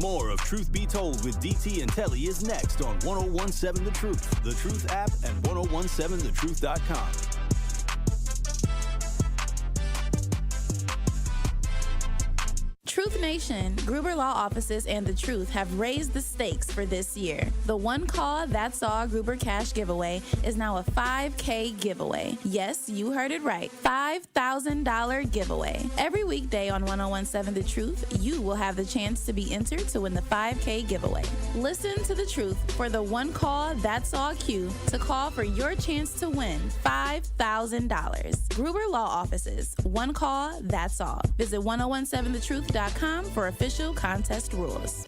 Speaker 8: More of Truth Be Told with DT and Telly is next on 1017 The Truth, The Truth app, and 1017thetruth.com.
Speaker 22: Truth Nation, Gruber Law Offices and The Truth have raised the stakes for this year. The One Call That's All Gruber Cash Giveaway is now a $5K giveaway. Yes, you heard it right. $5,000 giveaway. Every weekday on 1017 The Truth, you will have the chance to be entered to win the $5K giveaway. Listen to The Truth for the One Call That's All cue to call for your chance to win $5,000. Gruber Law Offices, One Call That's All. Visit 1017thetruth.com for official contest rules.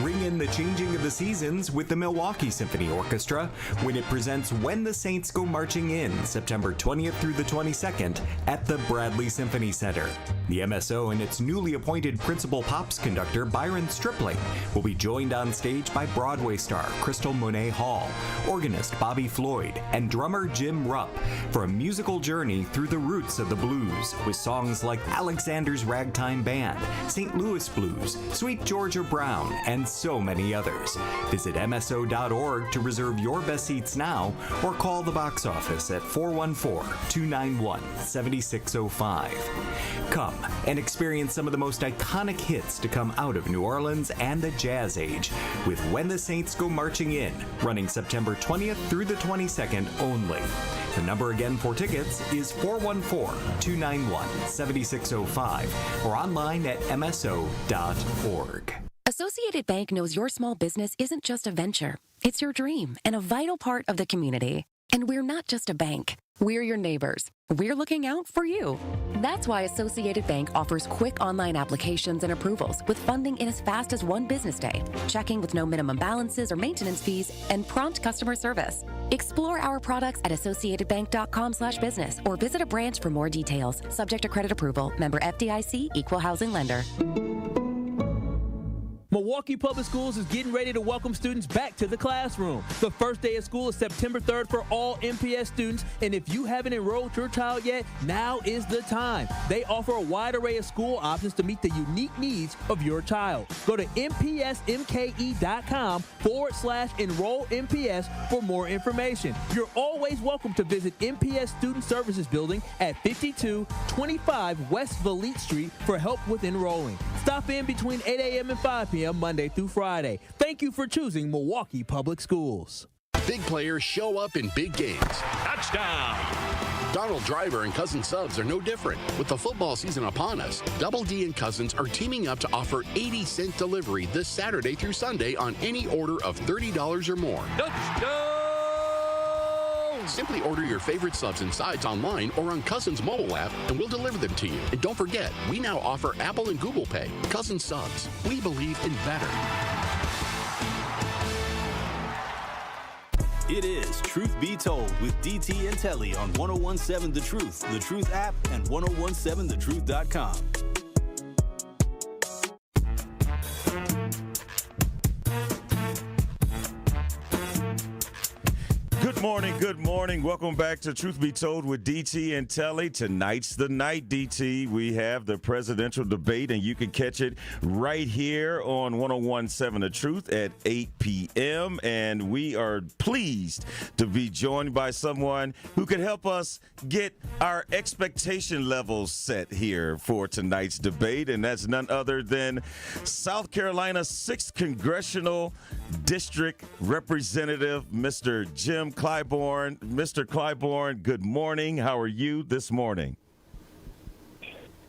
Speaker 1: Ring in the changing of the seasons with the Milwaukee Symphony Orchestra when it presents When the Saints Go Marching In, September 20th through the 22nd at the Bradley Symphony Center. The MSO and its newly appointed principal pops conductor Byron Stripling will be joined on stage by Broadway star Crystal Monet Hall, organist Bobby Floyd, and drummer Jim Rupp for a musical journey through the roots of the blues with songs like Alexander's Ragtime Band, St. Louis Blues, Sweet Georgia Brown, and so so many others. Visit MSO.org to reserve your best seats now or call the box office at 414-291-7605. Come and experience some of the most iconic hits to come out of New Orleans and the Jazz Age with When the Saints Go Marching In, running September 20th through the 22nd only. The number again for tickets is 414-291-7605 or online at MSO.org.
Speaker 4: Associated Bank knows your small business isn't just a venture. It's your dream and a vital part of the community. And we're not just a bank. We're your neighbors. We're looking out for you. That's why Associated Bank offers quick online applications and approvals with funding in as fast as one business day, checking with no minimum balances or maintenance fees, and prompt customer service. Explore our products at associatedbank.com/business or visit a branch for more details. Subject to credit approval. Member FDIC, Equal Housing Lender.
Speaker 3: Milwaukee Public Schools is getting ready to welcome students back to the classroom. The first day of school is September 3rd for all MPS students, and if you haven't enrolled your child yet, now is the time. They offer a wide array of school options to meet the unique needs of your child. Go to mpsmke.com/enroll-MPS for more information. You're always welcome to visit MPS Student Services Building at 5225 West Valete Street for help with enrolling. Stop in between 8 a.m. and 5 p.m. Monday through Friday. Thank you for choosing Milwaukee Public Schools.
Speaker 5: Big players show up in big games. Touchdown! Donald Driver and Cousins Subs are no different. With the football season upon us, Double D and Cousins are teaming up to offer 80-cent delivery this Saturday through Sunday on any order of $30 or more. Touchdown! Simply order your favorite subs and sides online or on Cousins mobile app, and we'll deliver them to you. And don't forget, we now offer Apple and Google Pay. Cousins Subs. We believe in better.
Speaker 8: It is Truth Be Told with DT and Telly on 1017 The Truth app, and 1017thetruth.com.
Speaker 10: Good morning. Welcome back to Truth Be Told with DT and Telly. Tonight's the night, DT. We have the presidential debate, and you can catch it right here on 1017 The Truth at 8 p.m. And we are pleased to be joined by someone who can help us get our expectation levels set here for tonight's debate, and that's none other than South Carolina's 6th Congressional District Representative, Mr. Jim Clyburn. Mr. Clyburn, good morning. How are you this morning?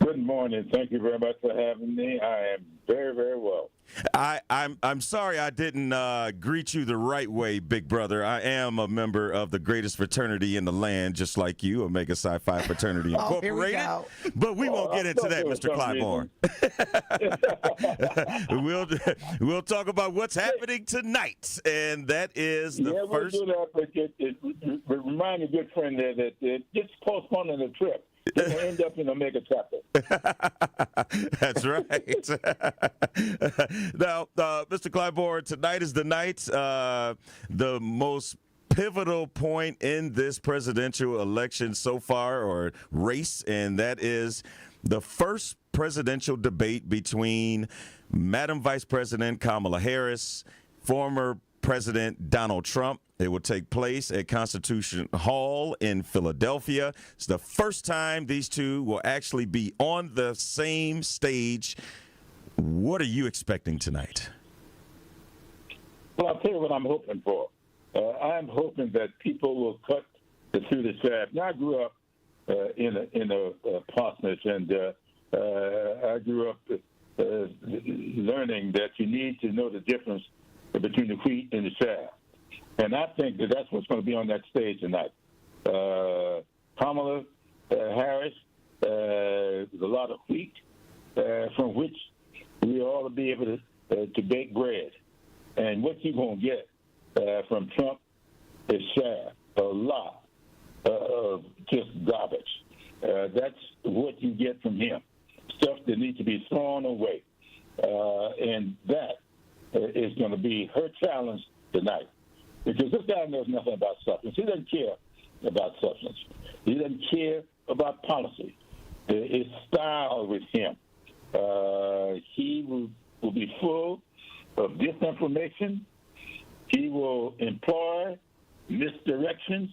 Speaker 6: Good morning. Thank you very much for having me. I am very, very well.
Speaker 10: I'm sorry I didn't greet you the right way, big brother. I am a member of the greatest fraternity in the land, just like you, Omega Psi Phi Fraternity Incorporated. But we won't get into that, Mr. Clyburn. We'll talk about what's happening tonight, and that is the first.
Speaker 6: We'll do that, but remind a good friend there that just postponing the trip. You're going to end up in Omega Chapter.
Speaker 10: That's right. Now, Mr. Clyburn, tonight is the night, the most pivotal point in this presidential election so far, or race, and that is the first presidential debate between Madam Vice President Kamala Harris, former President Donald Trump. It will take place at Constitution Hall in Philadelphia. It's the first time these two will actually be on the same stage. What are you expecting tonight?
Speaker 6: Well, I'll tell you what I'm hoping for. I'm hoping that people will cut through the shaft. Now, I grew up in a parsonage, and I grew up learning that you need to know the difference between the wheat and the chaff. And I think that that's what's going to be on that stage tonight. Kamala Harris, there's a lot of wheat from which we ought to be able to bake bread. And what you're going to get from Trump is chaff, a lot of just garbage. That's what you get from him, stuff that needs to be thrown away. And that is going to be her challenge tonight. Because this guy knows nothing about substance. He doesn't care about substance. He doesn't care about policy. It's style with him. He will be full of disinformation. He will employ misdirections.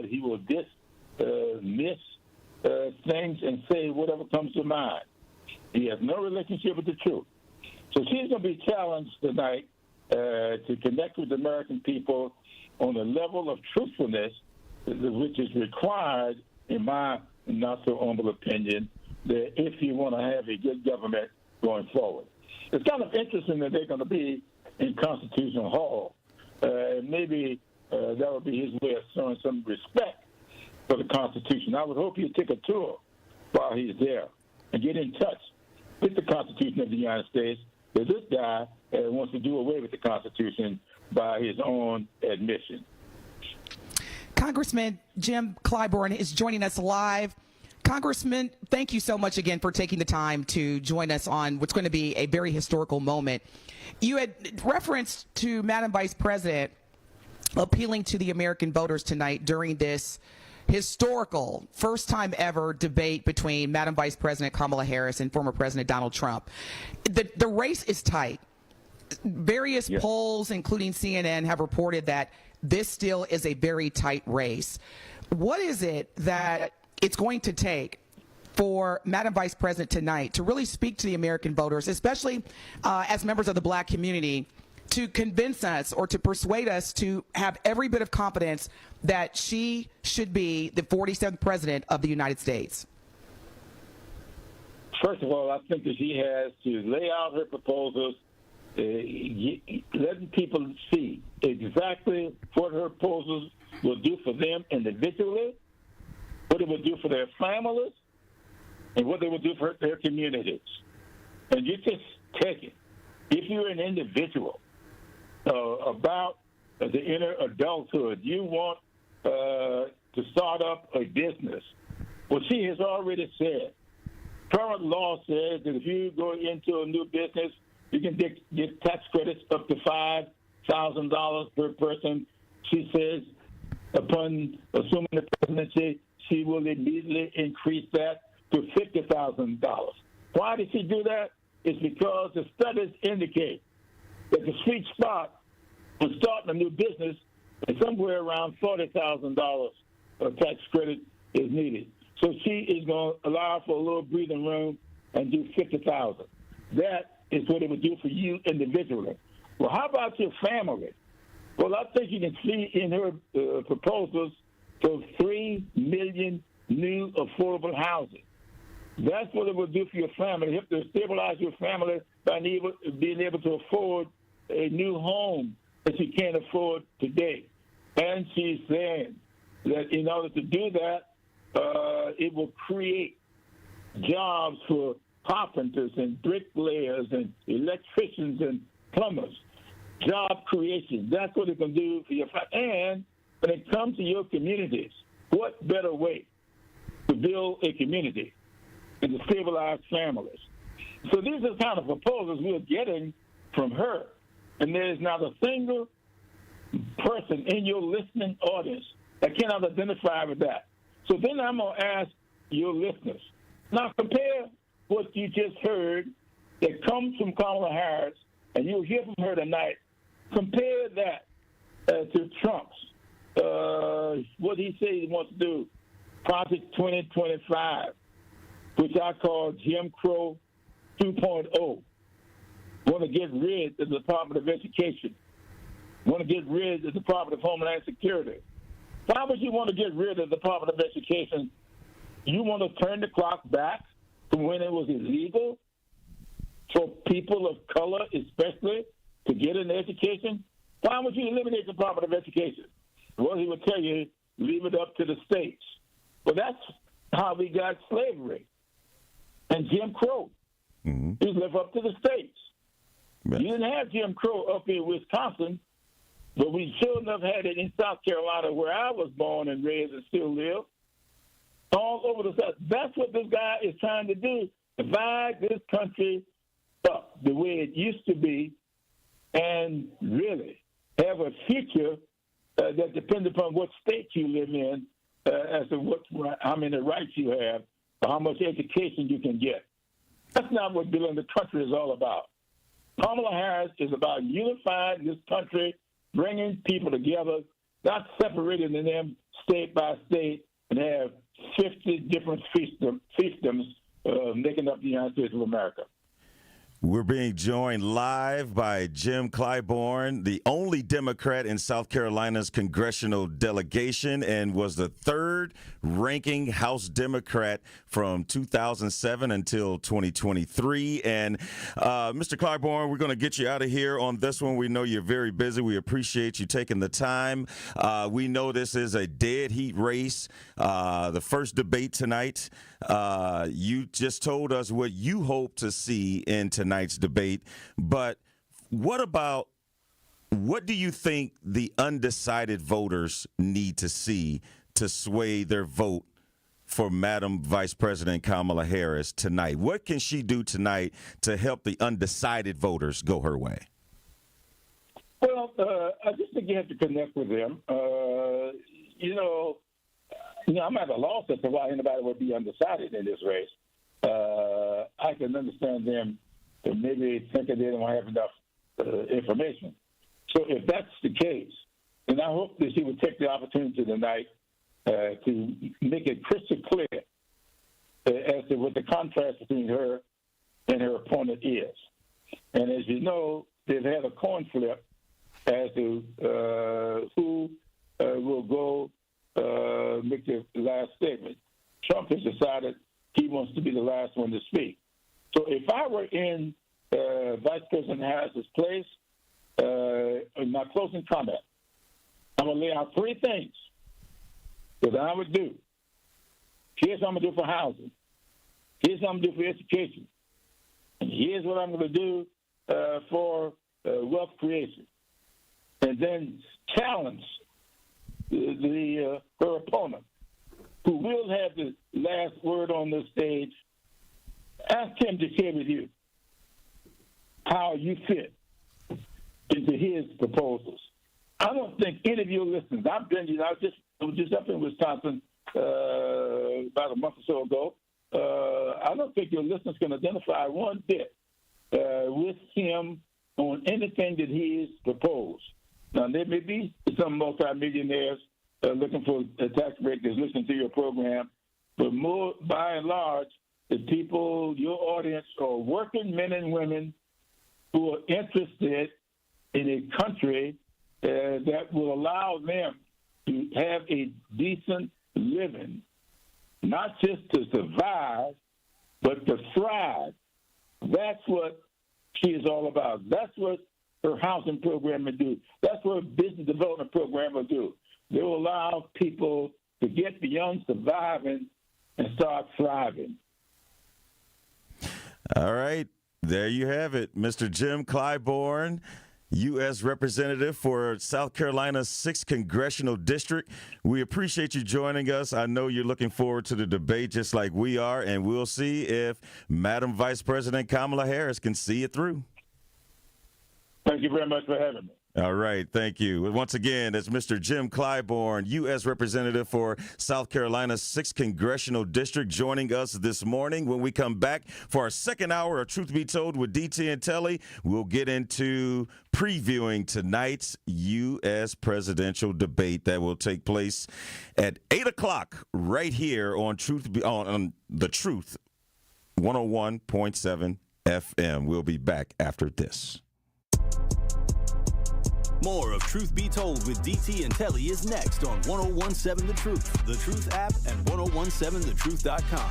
Speaker 6: He will miss things and say whatever comes to mind. He has no relationship with the truth. So she's going to be challenged tonight to connect with the American people on a level of truthfulness which is required, in my not so humble opinion, that if you want to have a good government going forward. It's kind of interesting that they're going to be in Constitutional Hall. Maybe that would be his way of showing some respect for the Constitution. I would hope he'd take a tour while he's there and get in touch with the Constitution of the United States, because this guy wants to do away with the Constitution by his own admission.
Speaker 9: Congressman Jim Clyburn is joining us live. Congressman, thank you so much again for taking the time to join us on what's going to be a very historical moment. You had referenced to Madam Vice President appealing to the American voters tonight during this historical, first time ever debate between Madam Vice President Kamala Harris and former President Donald Trump. The race is tight. Various polls, including CNN, have reported that this still is a very tight race. What is it that it's going to take for Madam Vice President tonight to really speak to the American voters, especially as members of the black community, to convince us or to persuade us to have every bit of confidence that she should be the 47th president of the United States?
Speaker 6: First of all, I think that she has to lay out her proposals, letting people see exactly what her proposals will do for them individually, what it will do for their families, and what they will do for their communities. And you just take it. If you're an individual about the inner adulthood, you want to start up a business. Well, she has already said, current law says that if you go into a new business, you can get tax credits up to $5,000 per person. She says, upon assuming the presidency, she will immediately increase that to $50,000. Why did she do that? It's because the studies indicate that the sweet spot for starting a new business is somewhere around $40,000 of tax credit is needed. So she is going to allow for a little breathing room and do $50,000. That is what it would do for you individually. Well, how about your family? Well, I think you can see in her proposals for 3 million new affordable housing. That's what it will do for your family. You have to stabilize your family by being able to afford a new home that you can't afford today. And she's saying that in order to do that, it will create jobs for carpenters and bricklayers and electricians and plumbers. Job creation. That's what it can do for your family. And when it comes to your communities, what better way to build a community and to stabilize families? So these are the kind of proposals we're getting from her. And there is not a single person in your listening audience that cannot identify with that. So then I'm going to ask your listeners, now compare what you just heard that comes from Kamala Harris, and you'll hear from her tonight. Compare that to Trump's, what he says he wants to do, Project 2025, which I call Jim Crow 2.0. Want to get rid of the Department of Education. Want to get rid of the Department of Homeland Security. Why would you want to get rid of the Department of Education? You want to turn the clock back to when it was illegal for people of color, especially, to get an education? Why would you eliminate the Department of Education? Well, he would tell you, leave it up to the states. Well, that's how we got slavery and Jim Crow. Mm-hmm. It left up to the states. Right. You didn't have Jim Crow up in Wisconsin, but we sure enough had it in South Carolina, where I was born and raised and still live. All over the South. That's what this guy is trying to do, divide this country up the way it used to be and really have a future that depends upon what state you live in as to how many rights you have or how much education you can get. That's not what building the country is all about. Kamala Harris is about unifying this country, bringing people together, not separating them state by state and have 50 different fiefdoms making up the United States of America.
Speaker 10: We're being joined live by Jim Clyburn, the only Democrat in South Carolina's congressional delegation and was the third ranking House Democrat from 2007 until 2023. And Mr. Clyburn, we're going to get you out of here on this one. We know you're very busy. We appreciate you taking the time. We know this is a dead heat race. The first debate tonight, you just told us what you hope to see in tonight's debate, but what do you think the undecided voters need to see to sway their vote for Madam Vice President Kamala Harris tonight? What can she do tonight to help the undecided voters go her way?
Speaker 6: Well, I just think you have to connect with them. I'm at a loss as to why anybody would be undecided in this race. I can understand them maybe thinking they don't have enough information. So if that's the case, then I hope that she would take the opportunity tonight to make it crystal clear as to what the contrast between her and her opponent is. And as you know, they've had a coin flip as to who will go make the last statement. Trump has decided he wants to be the last one to speak. So if I were in Vice President Harris's place, in my closing comment, I'm going to lay out three things that I would do. Here's what I'm going to do for housing. Here's what I'm going to do for education. And here's what I'm going to do for wealth creation. And then challenge her opponent, who will have the last word on this stage. Ask him to share with you how you fit into his proposals. I don't think any of your listeners, I was just up in Wisconsin about a month or so ago. I don't think your listeners can identify one bit with him on anything that he has proposed. Now, there may be some multimillionaires looking for a tax break that's listening to your program, but more by and large, the people, your audience, are working men and women who are interested in a country that will allow them to have a decent living, not just to survive, but to thrive. That's what she is all about. That's what her housing program will do. That's what her business development program will do. They will allow people to get beyond surviving and start thriving.
Speaker 10: All right. There you have it. Mr. Jim Clyburn, U.S. Representative for South Carolina's 6th Congressional District. We appreciate you joining us. I know you're looking forward to the debate just like we are, and we'll see if Madam Vice President Kamala Harris can see it through.
Speaker 6: Thank you very much for having me.
Speaker 10: All right. Thank you. Once again, it's Mr. Jim Clyburn, U.S. Representative for South Carolina's 6th Congressional District, joining us this morning. When we come back for our second hour of Truth Be Told with DT and Telly, we'll get into previewing tonight's U.S. presidential debate that will take place at 8 o'clock right here on on The Truth 101.7 FM. We'll be back after this.
Speaker 8: More of Truth Be Told with DT and Telly is next on 1017 The Truth, The Truth app, and 1017thetruth.com.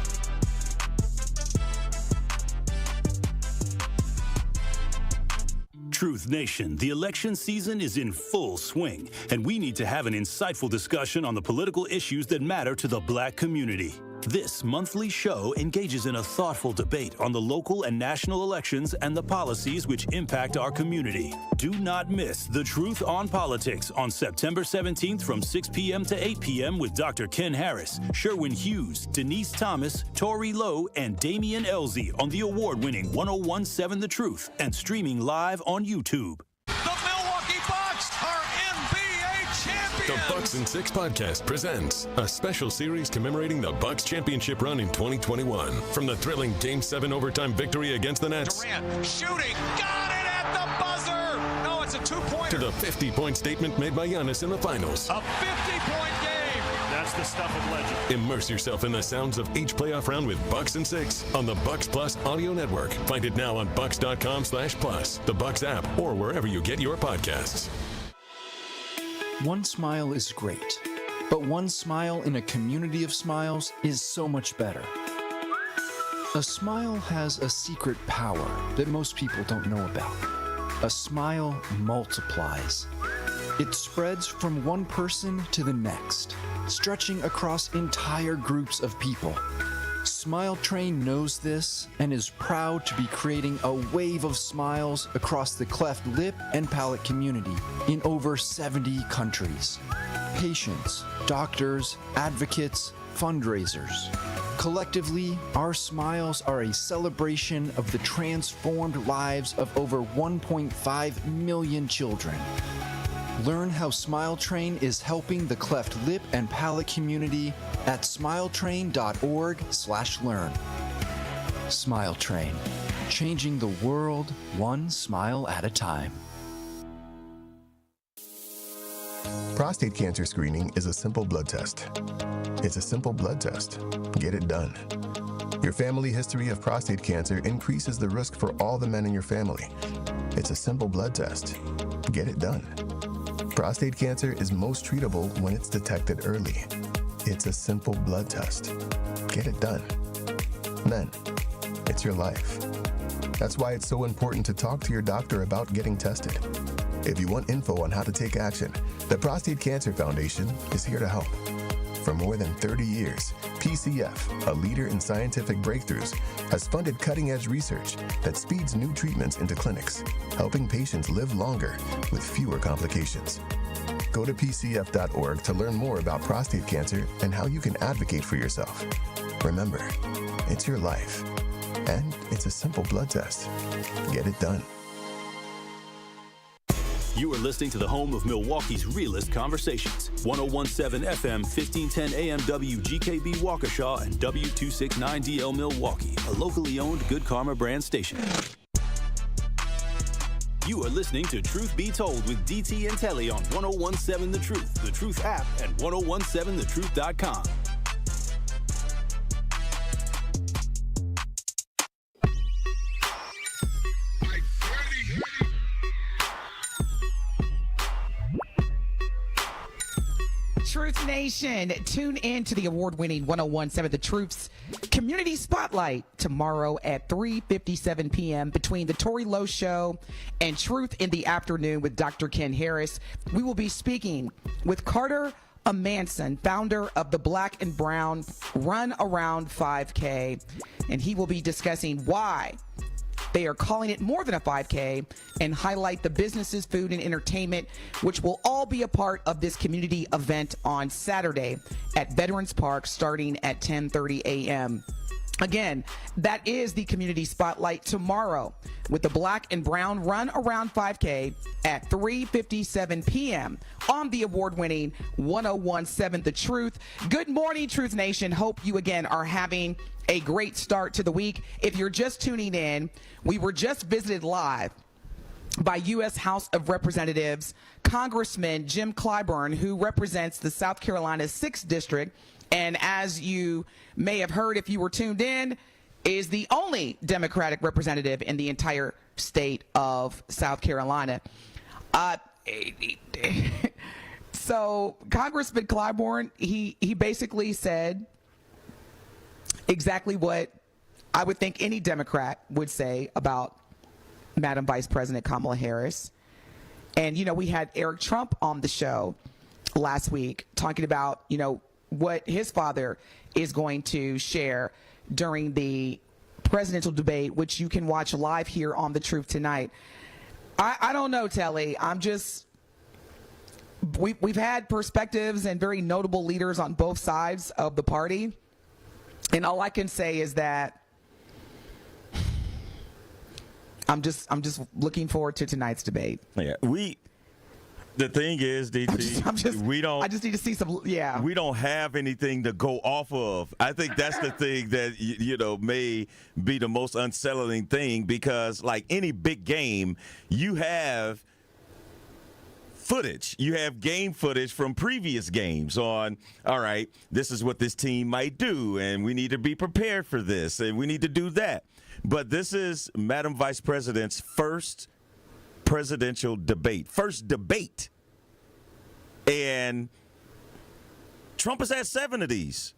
Speaker 8: Truth Nation, the election season is in full swing, and we need to have an insightful discussion on the political issues that matter to the Black community. This monthly show engages in a thoughtful debate on the local and national elections and the policies which impact our community. Do not miss The Truth on Politics on September 17th from 6 p.m. to 8 p.m. with Dr. Ken Harris, Sherwin Hughes, Denise Thomas, Tori Lowe, and Damian Elzie on the award-winning 1017 The Truth and streaming live on YouTube.
Speaker 7: The Bucks in 6 podcast presents a special series commemorating the Bucks championship run in 2021. From the thrilling Game 7 overtime victory against the Nets.
Speaker 11: Durant shooting, got it
Speaker 7: to the 50-point statement made by Giannis in the finals.
Speaker 11: A 50-point game. That's the stuff of legend.
Speaker 7: Immerse yourself in the sounds of each playoff round with Bucks and Six on the Bucks Plus audio network. Find it now on bucks.com/plus, the Bucks app, or wherever you get your podcasts.
Speaker 12: One smile is great, but one smile in a community of smiles is so much better. A smile has a secret power that most people don't know about. A smile multiplies. It spreads from one person to the next, stretching across entire groups of people. Smile Train knows this and is proud to be creating a wave of smiles across the cleft lip and palate community in over 70 countries. Patients, doctors, advocates, fundraisers. Collectively, our smiles are a celebration of the transformed lives of over 1.5 million children. Learn how Smile Train is helping the cleft lip and palate community at smiletrain.org/learn. Smile Train, changing the world one smile at a time.
Speaker 13: Prostate cancer screening is a simple blood test. It's a simple blood test. Get it done. Your family history of prostate cancer increases the risk for all the men in your family. It's a simple blood test. Get it done. Prostate cancer is most treatable when it's detected early. It's a simple blood test. Get it done. Men, it's your life. That's why it's so important to talk to your doctor about getting tested. If you want info on how to take action, the Prostate Cancer Foundation is here to help. For more than 30 years, PCF, a leader in scientific breakthroughs, has funded cutting-edge research that speeds new treatments into clinics, helping patients live longer with fewer complications. Go to pcf.org to learn more about prostate cancer and how you can advocate for yourself. Remember, it's your life, and it's a simple blood test. Get it done.
Speaker 8: You are listening to the home of Milwaukee's realest conversations. 101.7 FM, 1510 AM WGKB Waukesha and W269DL Milwaukee, a locally owned Good Karma brand station. You are listening to Truth Be Told with DT and Telly on 101.7 The Truth app, and 1017thetruth.com.
Speaker 9: Truth Nation, tune in to the award-winning 101.7 The Truth's Community Spotlight tomorrow at 3:57 p.m. between the Tory Lowe Show and Truth in the Afternoon with Dr. Ken Harris. We will be speaking with Carter Amanson, founder of the Black and Brown Run Around 5K, and he will be discussing why they are calling it more than a 5K and highlight the businesses, food, and entertainment, which will all be a part of this community event on Saturday at Veterans Park starting at 10:30 a.m. Again, that is the community spotlight tomorrow with the Black and Brown Run Around 5K at 3:57 p.m. on the award-winning 101.7 The Truth. Good morning, Truth Nation. Hope you again are having a great start to the week. If you're just tuning in, we were just visited live by U.S. House of Representatives Congressman Jim Clyburn, who represents the South Carolina 6th District, and as you may have heard if you were tuned in, is the only Democratic representative in the entire state of South Carolina. So Congressman Clyburn, he basically said exactly what I would think any Democrat would say about Madam Vice President Kamala Harris. And, you know, we had Eric Trump on the show last week talking about, you know, what his father is going to share during the presidential debate, which you can watch live here on The Truth tonight. I don't know, Telly. We've had perspectives and very notable leaders on both sides of the party. And all I can say is that I'm just looking forward to tonight's debate.
Speaker 10: Yeah, the thing is, DT, we don't.
Speaker 9: I just need to see some. Yeah,
Speaker 10: we don't have anything to go off of. I think that's the thing that you know may be the most unsettling thing, because like any big game, you have footage. You have game footage from previous games on, all right, this is what this team might do, and we need to be prepared for this, and we need to do that. But this is Madam Vice President's first presidential debate. First debate. And Trump has had 7 of these.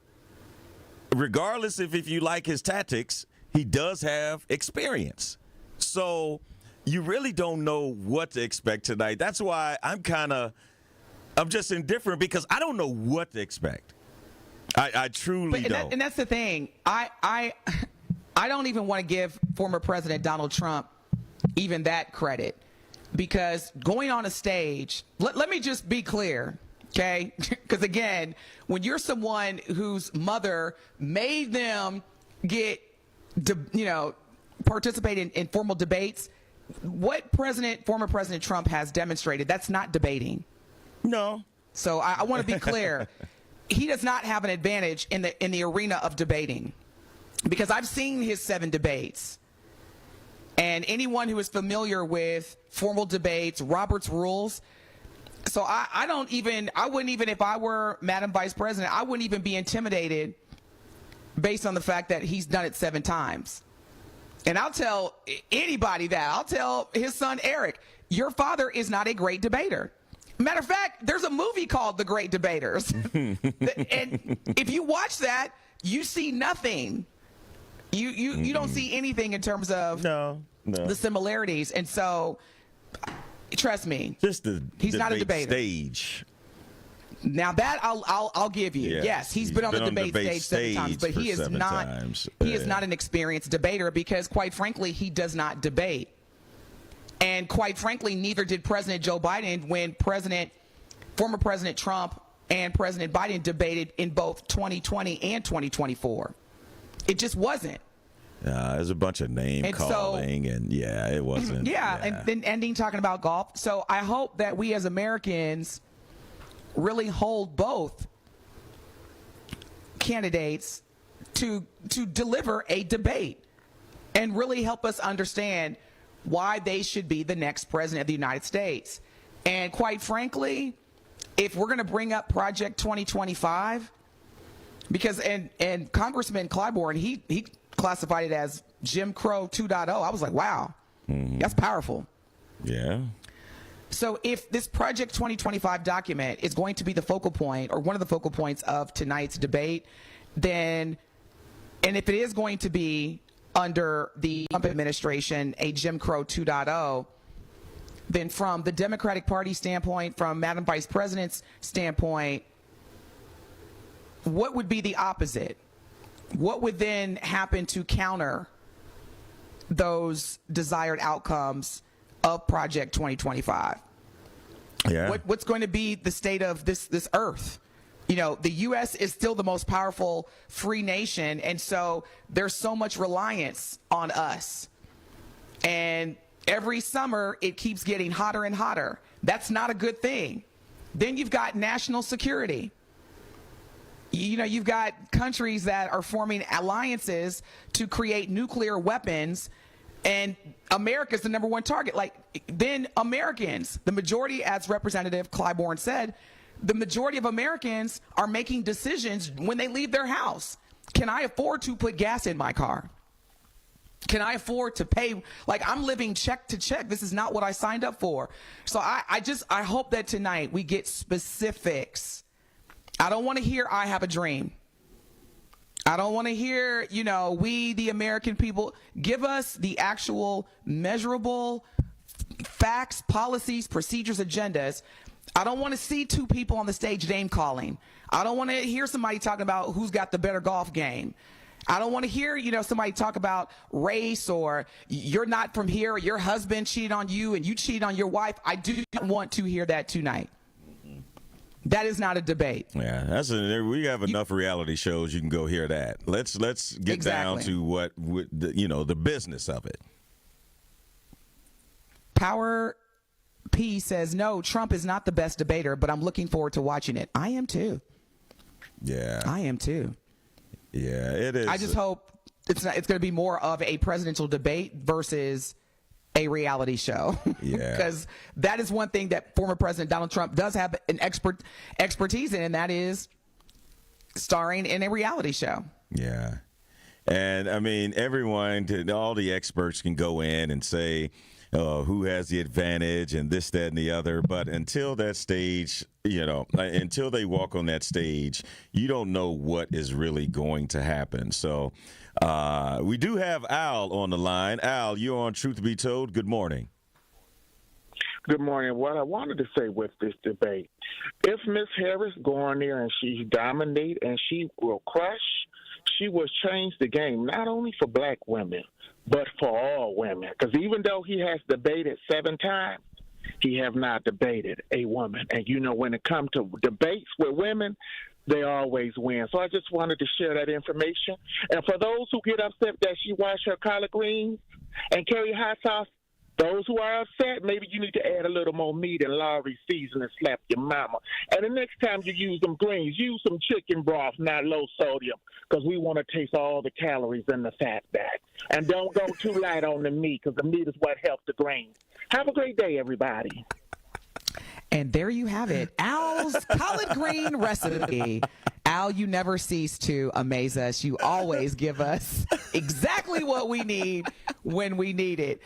Speaker 10: Regardless if you like his tactics, he does have experience. So you really don't know what to expect tonight. That's why I'm just indifferent, because I don't know what to expect. I truly don't.
Speaker 9: And that's the thing. I don't even want to give former President Donald Trump even that credit, because going on a stage, let me just be clear, okay? Because again, when you're someone whose mother made them participate in formal debates, what former President Trump has demonstrated, that's not debating.
Speaker 10: No.
Speaker 9: So I want to be clear. He does not have an advantage in the arena of debating, because I've seen his 7 debates. And anyone who is familiar with formal debates, Robert's rules. So I wouldn't even, if I were Madam Vice President, I wouldn't even be intimidated based on the fact that he's done it 7 times. And I'll tell anybody that. I'll tell his son, Eric, your father is not a great debater. Matter of fact, there's a movie called The Great Debaters. And if you watch that, you see nothing. You don't see anything in terms of the similarities. And so, trust me, he's not a debater.
Speaker 10: Stage.
Speaker 9: Now that I'll give you.
Speaker 10: Yeah.
Speaker 9: Yes, he's been on the debate stage 7 times, but he is not an experienced debater, because quite frankly, he does not debate. And quite frankly, neither did President Joe Biden when former President Trump and President Biden debated in both 2020 and 2024. It just wasn't.
Speaker 10: There's a bunch of name calling, and it wasn't.
Speaker 9: And then ending talking about golf. So I hope that we as Americans really hold both candidates to deliver a debate and really help us understand why they should be the next president of the United States. And quite frankly, if we're going to bring up Project 2025, because and Congressman Clyburn, he classified it as Jim Crow 2.0. I was like, wow, that's powerful.
Speaker 10: Yeah.
Speaker 9: So if this Project 2025 document is going to be the focal point, or one of the focal points of tonight's debate, then, and if it is going to be under the Trump administration, a Jim Crow 2.0, then from the Democratic Party standpoint, from Madam Vice President's standpoint, what would be the opposite? What would then happen to counter those desired outcomes of Project 2025?
Speaker 10: Yeah.
Speaker 9: What's going to be the state of this earth? You know, the U.S. is still the most powerful free nation, and so there's so much reliance on us. And every summer, it keeps getting hotter and hotter. That's not a good thing. Then you've got national security. You know, you've got countries that are forming alliances to create nuclear weapons, and America's the number one target. Like, then Americans, the majority, as Representative Clyburn said, the majority of Americans are making decisions when they leave their house. Can I afford to put gas in my car? Can I afford to pay? Like, I'm living check to check. This is not what I signed up for. So I hope that tonight we get specifics. I don't want to hear I have a dream. I don't want to hear, you know, we, the American people. Give us the actual measurable facts, policies, procedures, agendas. I don't want to see 2 people on the stage name calling. I don't want to hear somebody talking about who's got the better golf game. I don't want to hear, you know, somebody talk about race, or you're not from here, or your husband cheated on you and you cheated on your wife. I do not want to hear that tonight. That is not a debate.
Speaker 10: Yeah, we have enough reality shows. You can go hear that. Let's get down to the business of it.
Speaker 9: Power P says, no, Trump is not the best debater, but I'm looking forward to watching it. I am too.
Speaker 10: Yeah,
Speaker 9: I am too.
Speaker 10: Yeah, it is.
Speaker 9: I just hope it's going to be more of a presidential debate versus a reality show.
Speaker 10: Yeah.
Speaker 9: Because that is one thing that former President Donald Trump does have an expertise in, and that is starring in a reality show.
Speaker 10: Yeah. And I mean, all the experts can go in and say who has the advantage and this, that, and the other. But until that stage, until they walk on that stage, you don't know what is really going to happen. So we do have Al on the line. Al, you're on Truth Be Told. Good morning.
Speaker 14: Good morning. What I wanted to say with this debate, if Miss Harris go on there and she dominate and she will crush, she will change the game, not only for black women, but for all women. Because even though he has debated 7 times, he have not debated a woman. And, when it comes to debates with women, they always win. So I just wanted to share that information. And for those who get upset that she wash her collard greens and carry hot sauce, those who are upset, maybe you need to add a little more meat and Lawry season and slap your mama. And the next time you use them greens, use some chicken broth, not low sodium, because we want to taste all the calories in the fat back. And don't go too light on the meat, because the meat is what helps the grains. Have a great day, everybody.
Speaker 9: And there you have it, Al's collard green recipe. Al, you never cease to amaze us. You always give us exactly what we need when we need it.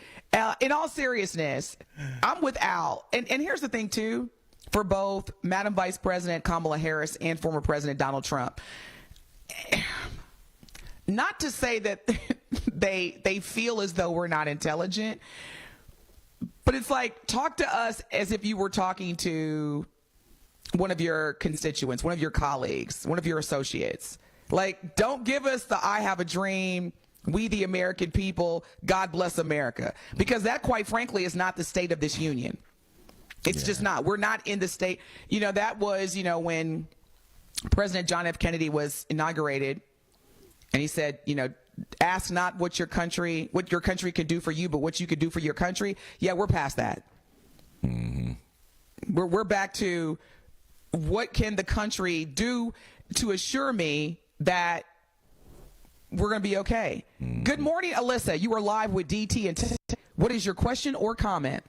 Speaker 9: In all seriousness, I'm with Al. And here's the thing, too, for both Madam Vice President Kamala Harris and former President Donald Trump. Not to say that they feel as though we're not intelligent, but it's like, talk to us as if you were talking to one of your constituents, one of your colleagues, one of your associates. Like, don't give us the I have a dream, we the American people, God bless America. Because that, quite frankly, is not the state of this union. It's just not. We're not in the state. That was, when President John F. Kennedy was inaugurated, and he said, ask not what your country can do for you, but what you can do for your country. Yeah, we're past that. Mm-hmm. We're back to what can the country do to assure me that we're going to be okay. Mm-hmm. Good morning, Alyssa. You are live with DT and what is your question or comment?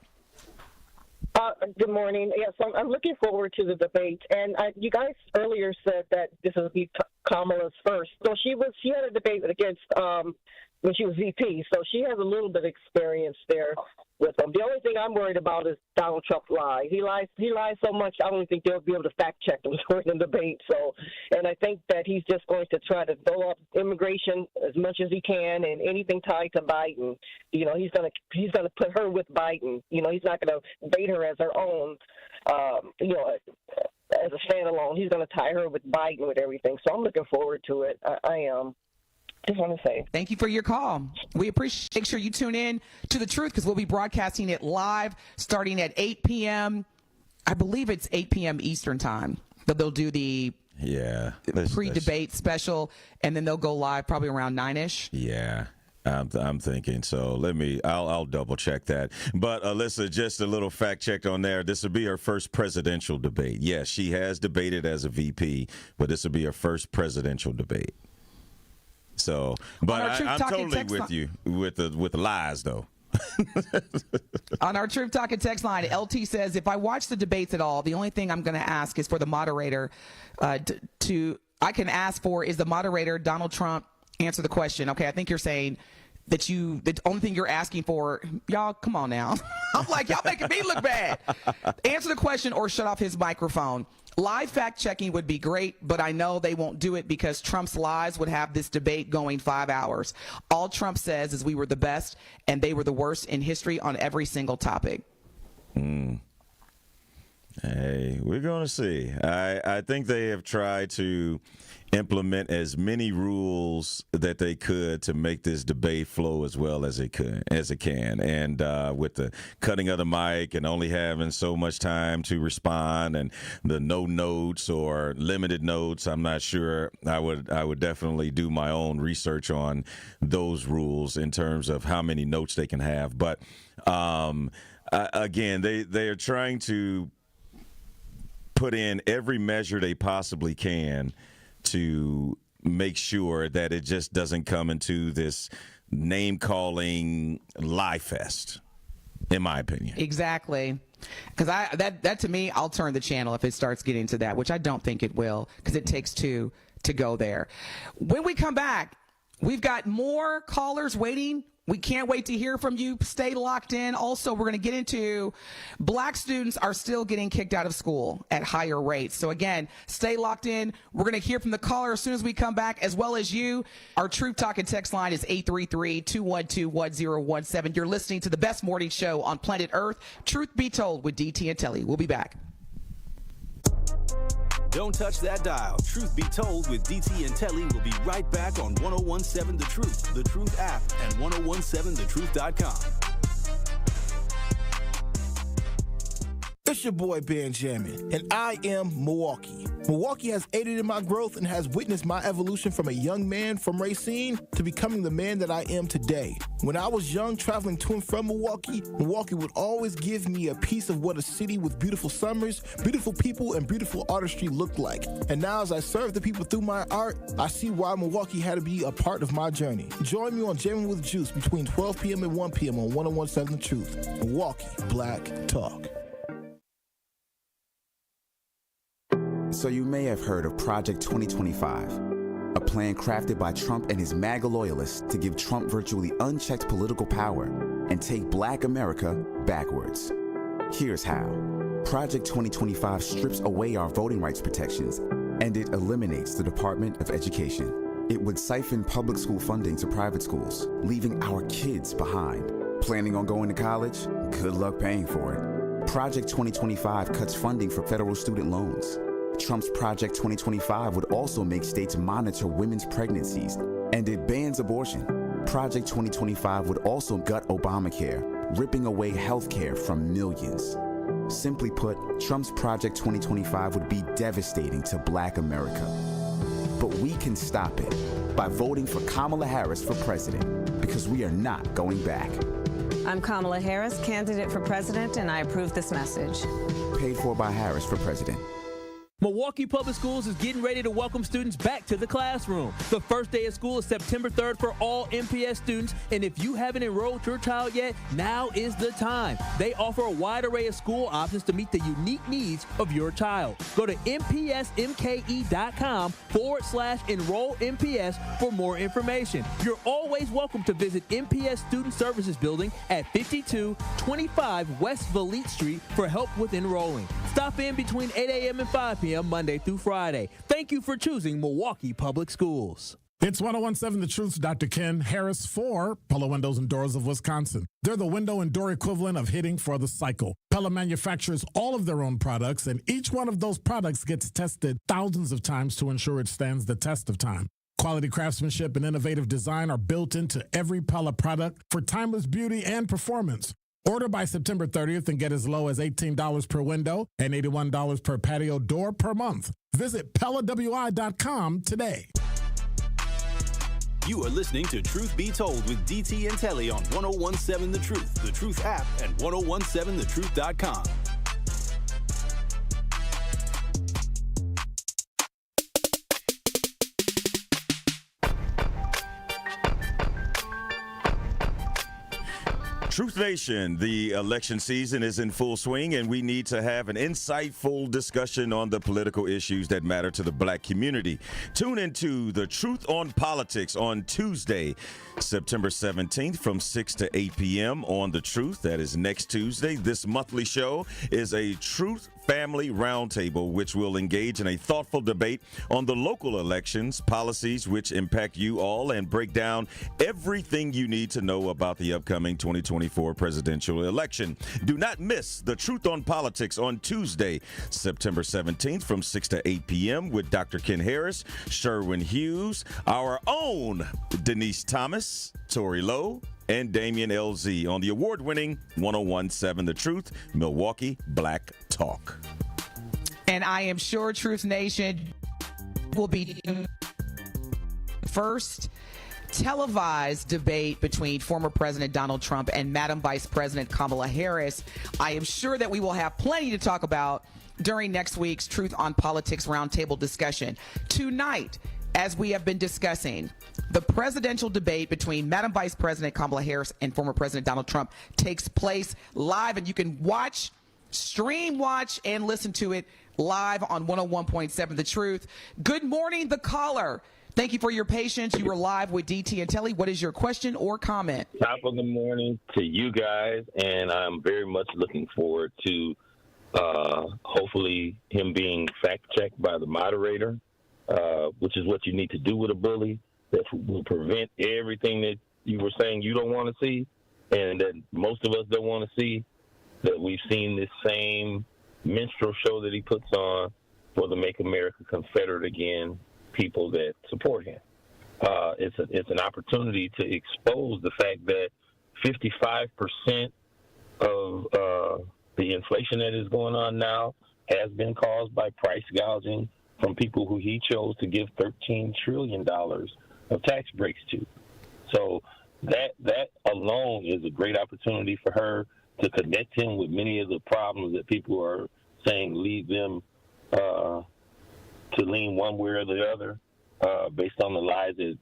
Speaker 15: Good morning. Yes, I'm looking forward to the debate. And you guys earlier said that this will be Kamala's first. So she had a debate against when she was VP. So she has a little bit of experience there with them. The only thing I'm worried about is Donald Trump lies. He lies so much, I don't think they'll be able to fact check him during the debate. So, and I think that he's just going to try to blow up immigration as much as he can, and anything tied to Biden. He's gonna put her with Biden. He's not gonna debate her as her own. As a standalone, he's gonna tie her with Biden with everything. So I'm looking forward to it. I am. Just want to say
Speaker 9: thank you for your call. We appreciate. Make sure you tune in to The Truth, because we'll be broadcasting it live starting at 8 p.m. I believe it's 8 p.m. Eastern time. But they'll do the pre-debate special, and then they'll go live probably around 9ish.
Speaker 10: Yeah. I'm thinking. So I'll double check that. But Alyssa, just a little fact check on there. This will be her first presidential debate. Yes, she has debated as a VP, but this will be her first presidential debate. So, but I'm totally with you with the lies, though.
Speaker 9: On our Truth Talking text line, LT says, if I watch the debates at all, the only thing I'm going to ask is for the moderator I can ask for is the moderator, Donald Trump, answer the question. Okay, I think you're saying that the only thing you're asking for, y'all, come on now. I'm like, y'all making me look bad. Answer the question or shut off his microphone. Live fact checking would be great, but I know they won't do it because Trump's lies would have this debate going 5 hours. All Trump says is we were the best and they were the worst in history on every single topic.
Speaker 10: Hey, we're going to see. I think they have tried to implement as many rules that they could to make this debate flow as well as it can. And with the cutting of the mic and only having so much time to respond and the no notes or limited notes, I'm not sure. I would definitely do my own research on those rules in terms of how many notes they can have. But again, they are trying to put in every measure they possibly can to make sure that it just doesn't come into this name-calling lie fest. in my opinion.
Speaker 9: Exactly. Because that to me, I'll turn the channel if it starts getting to that, which I don't think it will, because it takes two to go there. When we come back, we've got more callers waiting. We can't wait to hear from you. Stay locked in. Also, we're going to get into black students are still getting kicked out of school at higher rates. So again, stay locked in. We're going to hear from the caller as soon as we come back, as well as you. Our Truth Talk and text line is 833-212-1017. You're listening to the best morning show on planet Earth, Truth Be Told with DT and Telly. We'll be back.
Speaker 8: Don't touch that dial. Truth Be Told with DT and Telly will be right back on 1017 The Truth app, and 1017thetruth.com.
Speaker 2: It's your boy Benjamin, and I am Milwaukee. Milwaukee has aided in my growth and has witnessed my evolution from a young man from Racine to becoming the man that I am today. When I was young, traveling to and from Milwaukee would always give me a piece of what a city with beautiful summers, beautiful people, and beautiful artistry looked like. And now as I serve the people through my art, I see why Milwaukee had to be a part of my journey. Join me on Jamming with Juice between 12 p.m. and 1 p.m. on 1017 The Truth. Milwaukee Black Talk.
Speaker 16: So you may have heard of Project 2025, a plan crafted by Trump and his MAGA loyalists to give Trump virtually unchecked political power and take Black America backwards. Here's how. Project 2025 strips away our voting rights protections, and it eliminates the Department of Education. It would siphon public school funding to private schools, leaving our kids behind. Planning on going to college? Good luck paying for it. Project 2025 cuts funding for federal student loans. Trump's Project 2025 would also make states monitor women's pregnancies, and it bans abortion. Project 2025 would also gut Obamacare, ripping away health care from millions. Simply put, Trump's Project 2025 would be devastating to Black America. But we can stop it by voting for Kamala Harris for president, because we are not going back.
Speaker 17: I'm Kamala Harris, candidate for president, and I approve this message.
Speaker 16: Paid for by Harris for president.
Speaker 3: Milwaukee Public Schools is getting ready to welcome students back to the classroom. The first day of school is September 3rd for all MPS students, and if you haven't enrolled your child yet, now is the time. They offer a wide array of school options to meet the unique needs of your child. Go to mpsmke.com/enroll MPS for more information. You're always welcome to visit MPS Student Services Building at 5225 West Valete Street for help with enrolling. Stop in between 8 a.m. and 5 p.m. Monday through Friday. Thank you for choosing Milwaukee Public Schools.
Speaker 24: It's 1017 The Truth's Dr. Ken Harris for Pella Windows and Doors of Wisconsin. They're the window and door equivalent of hitting for the cycle. Pella manufactures all of their own products, and each one of those products gets tested thousands of times to ensure it stands the test of time. Quality craftsmanship and innovative design are built into every Pella product for timeless beauty and performance. Order by September 30th and get as low as $18 per window and $81 per patio door per month. Visit PellaWI.com today.
Speaker 8: You are listening to Truth Be Told with DT and Telly on 1017 The Truth app, and 1017thetruth.com.
Speaker 10: Truth Nation, the election season is in full swing, and we need to have an insightful discussion on the political issues that matter to the Black community. Tune into The Truth on Politics on Tuesday, September 17th from 6 to 8 p.m. on The Truth. That is next Tuesday. This monthly show is a Truth Family Roundtable, which will engage in a thoughtful debate on the local elections, policies which impact you all, and break down everything you need to know about the upcoming 2024 presidential election. Do not miss The Truth on Politics on Tuesday, September 17th from 6 to 8 p.m. with Dr. Ken Harris, Sherwin Hughes, our own Denise Thomas, Tori Lowe, and Damian LZ on the award-winning 1017 The Truth, Milwaukee Black Talk.
Speaker 9: And I am sure Truth Nation will be first televised debate between former President Donald Trump and Madam Vice President Kamala Harris. I am sure that we will have plenty to talk about during next week's Truth on Politics Roundtable discussion. Tonight, as we have been discussing, the presidential debate between Madam Vice President Kamala Harris and former President Donald Trump takes place live, and you can stream, watch, and listen to it live on 101.7 The Truth. Good morning, the caller. Thank you for your patience. You are live with DT and Telly. What is your question or comment?
Speaker 18: Top of the morning to you guys, and I'm very much looking forward to hopefully him being fact-checked by the moderator, which is what you need to do with a bully. That will prevent everything that you were saying you don't want to see, and that most of us don't want to see. That we've seen this same minstrel show that he puts on for the Make America Confederate Again people that support him. It's an opportunity to expose the fact that 55% of the inflation that is going on now has been caused by price gouging from people who he chose to give $13 trillion of tax breaks to. So that alone is a great opportunity for her to connect him with many of the problems that people are saying lead them to lean one way or the other based on the lies that,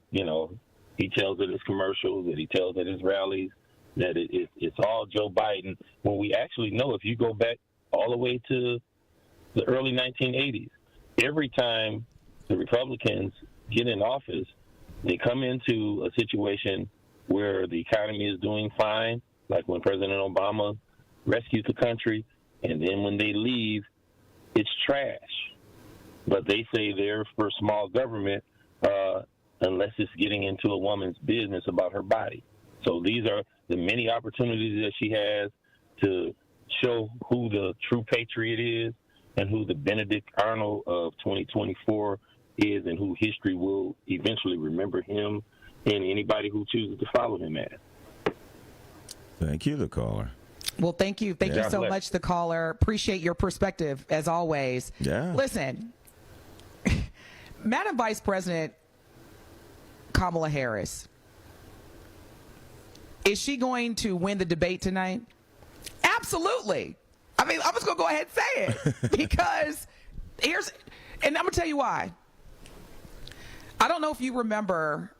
Speaker 18: he tells at his commercials, that he tells at his rallies, that it's all Joe Biden, when we actually know, if you go back all the way to the early 1980s, every time the Republicans get in office, they come into a situation where the economy is doing fine, like when President Obama rescued the country, and then when they leave, it's trash. But they say they're for small government unless it's getting into a woman's business about her body. So these are the many opportunities that she has to show who the true patriot is and who the Benedict Arnold of 2024 is, and who history will eventually remember him and anybody who chooses to follow him as.
Speaker 10: Thank you, the caller.
Speaker 9: Well, thank you. Thank you so much, the caller. Appreciate your perspective, as always.
Speaker 10: Yeah.
Speaker 9: Listen, Madam Vice President Kamala Harris, is she going to win the debate tonight? Absolutely. I mean, I'm just going to go ahead and say it because and I'm going to tell you why. I don't know if you remember,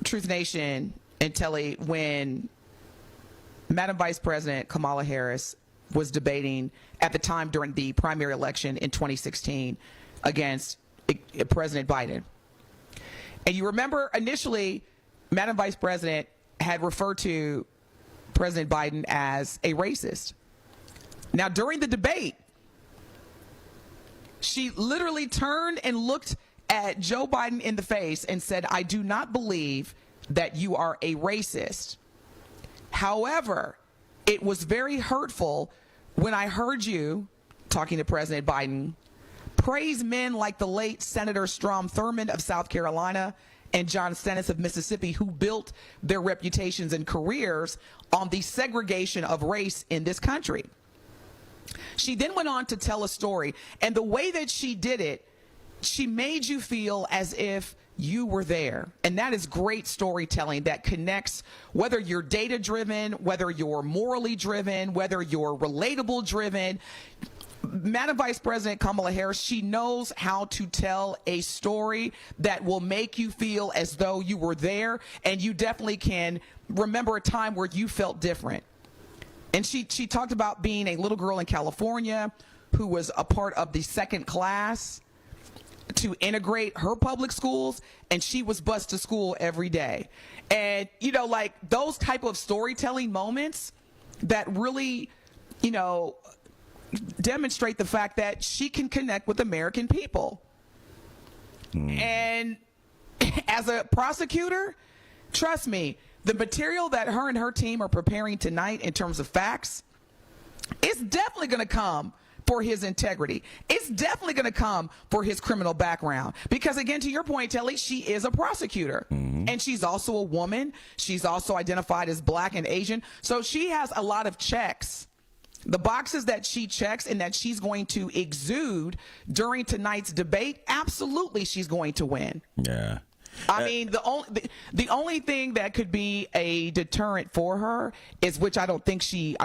Speaker 9: Truth Nation and Telly, when Madam Vice President Kamala Harris was debating at the time during the primary election in 2016 against President Biden. And you remember initially, Madam Vice President had referred to President Biden as a racist. Now, during the debate, she literally turned and looked at Joe Biden in the face and said, "I do not believe that you are a racist. However, it was very hurtful when I heard you," talking to President Biden, "praise men like the late Senator Strom Thurmond of South Carolina and John Stennis of Mississippi, who built their reputations and careers on the segregation of race in this country." She then went on to tell a story, and the way that she did it, she made you feel as if you were there. And that is great storytelling that connects, whether you're data driven, whether you're morally driven, whether you're relatable driven. Madam Vice President Kamala Harris, she knows how to tell a story that will make you feel as though you were there, and you definitely can remember a time where you felt different. And she talked about being a little girl in California who was a part of the second class to integrate her public schools, and she was bused to school every day. And, like those type of storytelling moments that really, demonstrate the fact that she can connect with American people. And as a prosecutor, trust me, the material that her and her team are preparing tonight in terms of facts, it's definitely going to come for his integrity. It's definitely going to come for his criminal background. Because again, to your point, Telly, she is a prosecutor. And she's also a woman. She's also identified as Black and Asian. So she has a lot of checks. The boxes that she checks and that she's going to exude during tonight's debate, absolutely she's going to win.
Speaker 10: Yeah.
Speaker 9: I mean, the only thing that could be a deterrent for her is, which I don't think she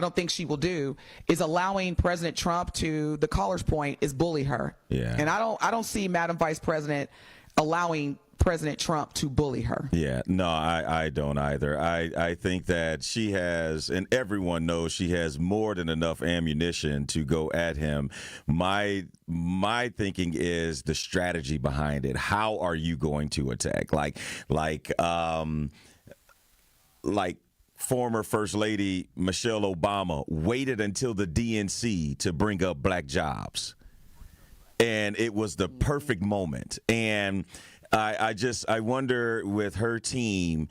Speaker 9: will do, is allowing President Trump, to the caller's point, is bully her.
Speaker 10: Yeah.
Speaker 9: And I don't see Madam Vice President allowing President Trump to bully her.
Speaker 10: Yeah, no, I don't either. I think that she has, and everyone knows she has more than enough ammunition to go at him. My thinking is the strategy behind it. How are you going to attack? Like former First Lady Michelle Obama waited until the DNC to bring up black jobs. And it was the perfect moment. And I wonder with her team,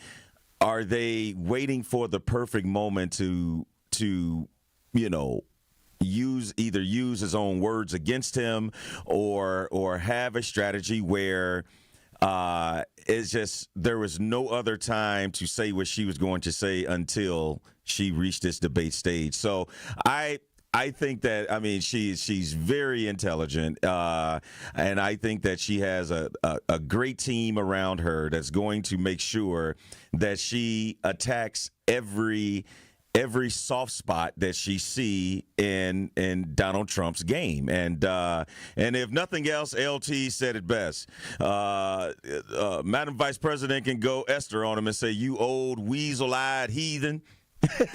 Speaker 10: are they waiting for the perfect moment to use his own words against him, or have a strategy where it's just there was no other time to say what she was going to say until she reached this debate stage. So I think that, I mean, she's very intelligent, and I think that she has a great team around her that's going to make sure that she attacks every soft spot that she see in Donald Trump's game. And if nothing else, LT said it best. Madam Vice President can go Esther on him and say, "You old weasel-eyed heathen."
Speaker 9: But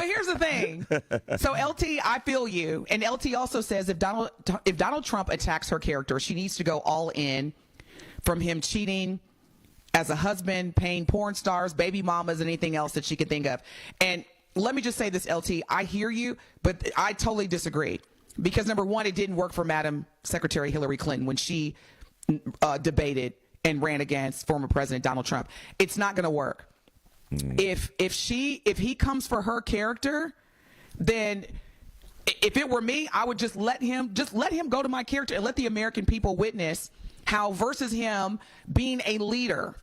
Speaker 9: here's the thing. So LT, I feel you. And LT also says if Donald Trump attacks her character, she needs to go all in, from him cheating as a husband, paying porn stars, baby mamas, and anything else that she could think of. And let me just say this, LT, I hear you, but I totally disagree. Because number one, it didn't work for Madam Secretary Hillary Clinton when she debated and ran against former President Donald Trump. It's not going to work. If he comes for her character, then if it were me, I would just let him go to my character and let the American people witness how, versus him being a leader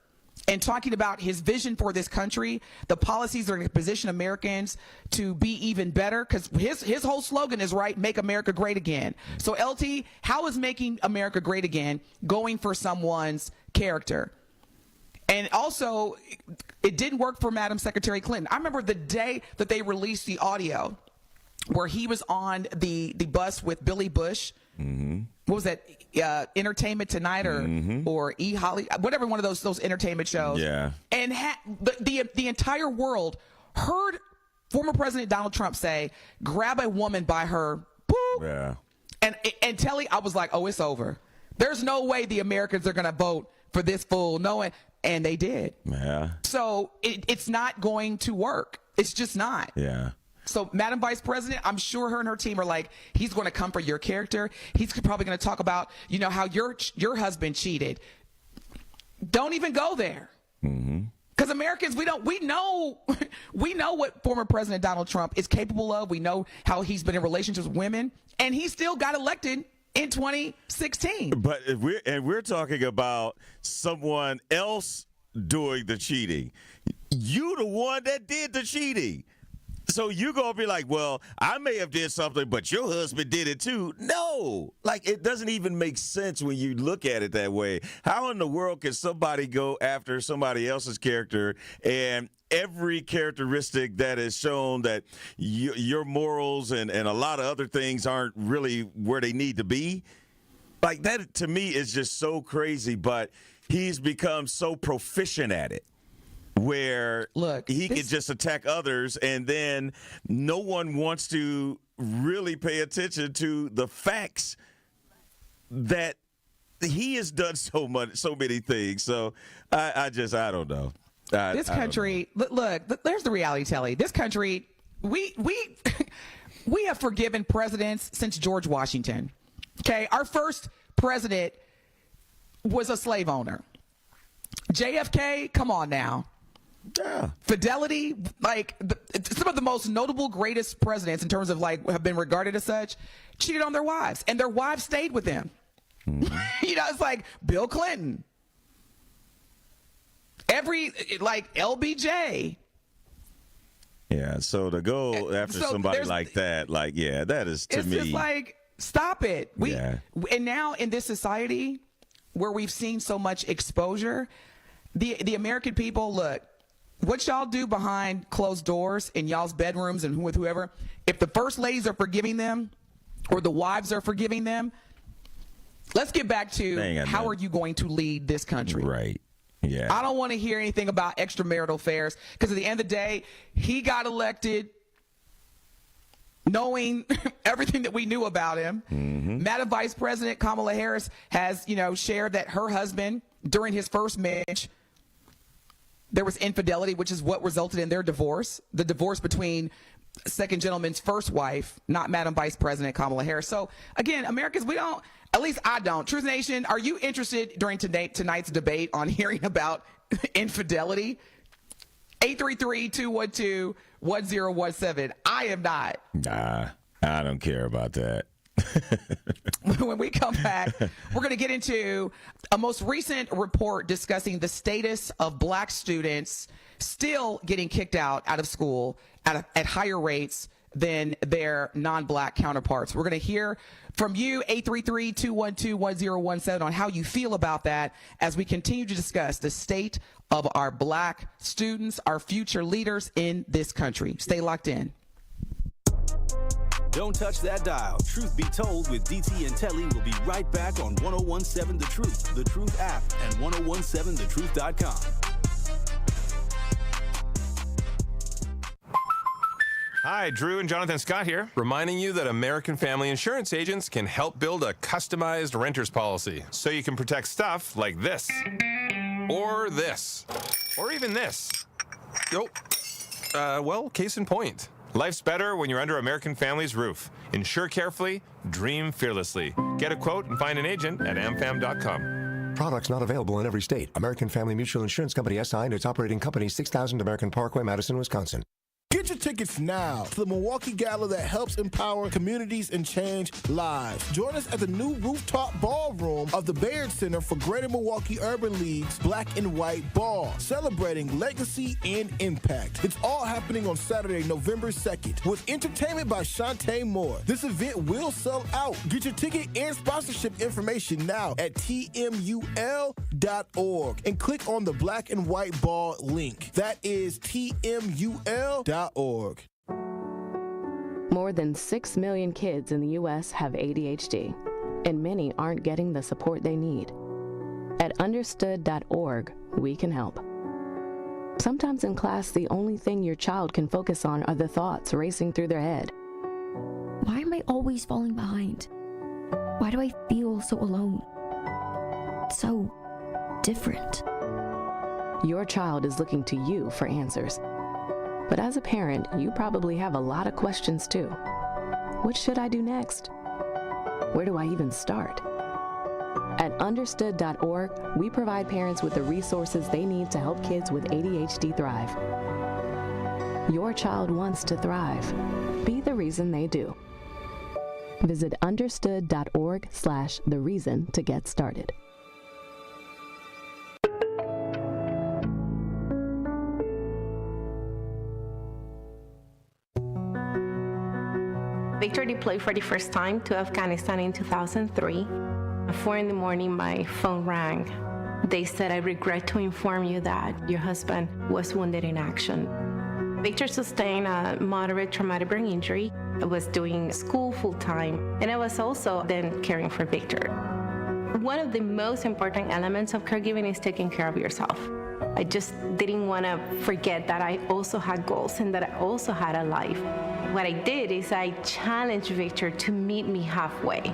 Speaker 9: and talking about his vision for this country, the policies that are going to position Americans to be even better, because his whole slogan is, right, make America great again. So LT, how is making America great again going for someone's character? And also, it didn't work for Madam Secretary Clinton. I remember the day that they released the audio where he was on the bus with Billy Bush. Mm-hmm. What was that? Entertainment Tonight or E! Holly, whatever one of those entertainment shows. Yeah. And the entire world heard former President Donald Trump say, "Grab a woman by her boop." Yeah. And Telly, I was like, oh, it's over. There's no way the Americans are going to vote for this fool, knowing. And they did. Yeah. So it's not going to work. It's just not. Yeah. So Madam Vice President, I'm sure her and her team are like, he's going to come for your character. He's probably going to talk about, how your husband cheated. Don't even go there. Because Americans, we know what former President Donald Trump is capable of. We know how he's been in relationships with women, and he still got elected in 2016.
Speaker 10: But we're talking about someone else doing the cheating. You the one that did the cheating. So you gonna be like, well, I may have did something, but your husband did it too. No, it doesn't even make sense when you look at it that way. How in the world can somebody go after somebody else's character, and every characteristic that is shown that your morals and a lot of other things aren't really where they need to be? Like, that to me is just so crazy, but he's become so proficient at it, where he could just attack others, and then no one wants to really pay attention to the facts that he has done so many things. So I don't know.
Speaker 9: This country, look, there's the reality, Telly. This country, we have forgiven presidents since George Washington. Okay, our first president was a slave owner. JFK, come on now. Yeah. Fidelity, some of the most notable, greatest presidents in terms of have been regarded as such, cheated on their wives, and their wives stayed with them. Mm-hmm. It's like Bill Clinton. LBJ.
Speaker 10: Yeah, so to go after somebody like that, that is, to me. It's just
Speaker 9: stop it. And now in this society where we've seen so much exposure, the American people, look, what y'all do behind closed doors in y'all's bedrooms and with whoever, if the first ladies are forgiving them or the wives are forgiving them, Let's get back to how are you going to lead this country?
Speaker 10: Right. Yeah.
Speaker 9: I don't want to hear anything about extramarital affairs because at the end of the day, he got elected knowing everything that we knew about him. Madam Vice President Kamala Harris has, shared that her husband, during his first marriage, there was infidelity, which is what resulted in their divorce. The divorce between second gentleman's first wife, not Madam Vice President Kamala Harris. So again, Americans, we don't, at least I don't. Truth Nation, are you interested during tonight's debate on hearing about infidelity? 833-212-1017. I am not.
Speaker 10: Nah, I don't care about that.
Speaker 9: When we come back, we're going to get into a most recent report discussing the status of black students still getting kicked out of school at higher rates than their non-black counterparts. We're going to hear from you, 833-212-1017, on how you feel about that as we continue to discuss the state of our black students, our future leaders in this country. Stay locked in.
Speaker 8: Don't touch that dial. Truth Be Told with DT and Telly will be right back on 1017 The Truth, The Truth app, and 1017thetruth.com.
Speaker 19: Hi, Drew and Jonathan Scott here, reminding you that American Family Insurance agents can help build a customized renter's policy so you can protect stuff like this, or this, or even this. Well, case in point. Life's better when you're under American Family's roof. Insure carefully, dream fearlessly. Get a quote and find an agent at amfam.com.
Speaker 20: Products not available in every state. American Family Mutual Insurance Company SI and its operating company, 6000 American Parkway, Madison, Wisconsin.
Speaker 2: Get your tickets now to the Milwaukee Gala that helps empower communities and change lives. Join us at the new rooftop ballroom of the Baird Center for Greater Milwaukee Urban League's Black and White Ball, celebrating legacy and impact. It's all happening on Saturday, November 2nd, with entertainment by Shantae Moore. This event will sell out. Get your ticket and sponsorship information now at tmul.org and click on the Black and White Ball link. That is tmul.org.
Speaker 21: More than 6 million kids in the U.S. have ADHD, and many aren't getting the support they need. At understood.org, we can help. Sometimes in class, the only thing your child can focus on are the thoughts racing through their head.
Speaker 23: Why am I always falling behind? Why do I feel so alone? So different.
Speaker 21: Your child is looking to you for answers. But as a parent, you probably have a lot of questions too. What should I do next? Where do I even start? At understood.org, we provide parents with the resources they need to help kids with ADHD thrive. Your child wants to thrive. Be the reason they do. Visit understood.org/thereason to get started.
Speaker 25: Victor deployed for the first time to Afghanistan in 2003. At 4 a.m, my phone rang. They said, "I regret to inform you that your husband was wounded in action." Victor sustained a moderate traumatic brain injury. I was doing school full-time, and I was also then caring for Victor. One of the most important elements of caregiving is taking care of yourself. I just didn't want to forget that I also had goals and that I also had a life. What I did is I challenged Victor to meet me halfway.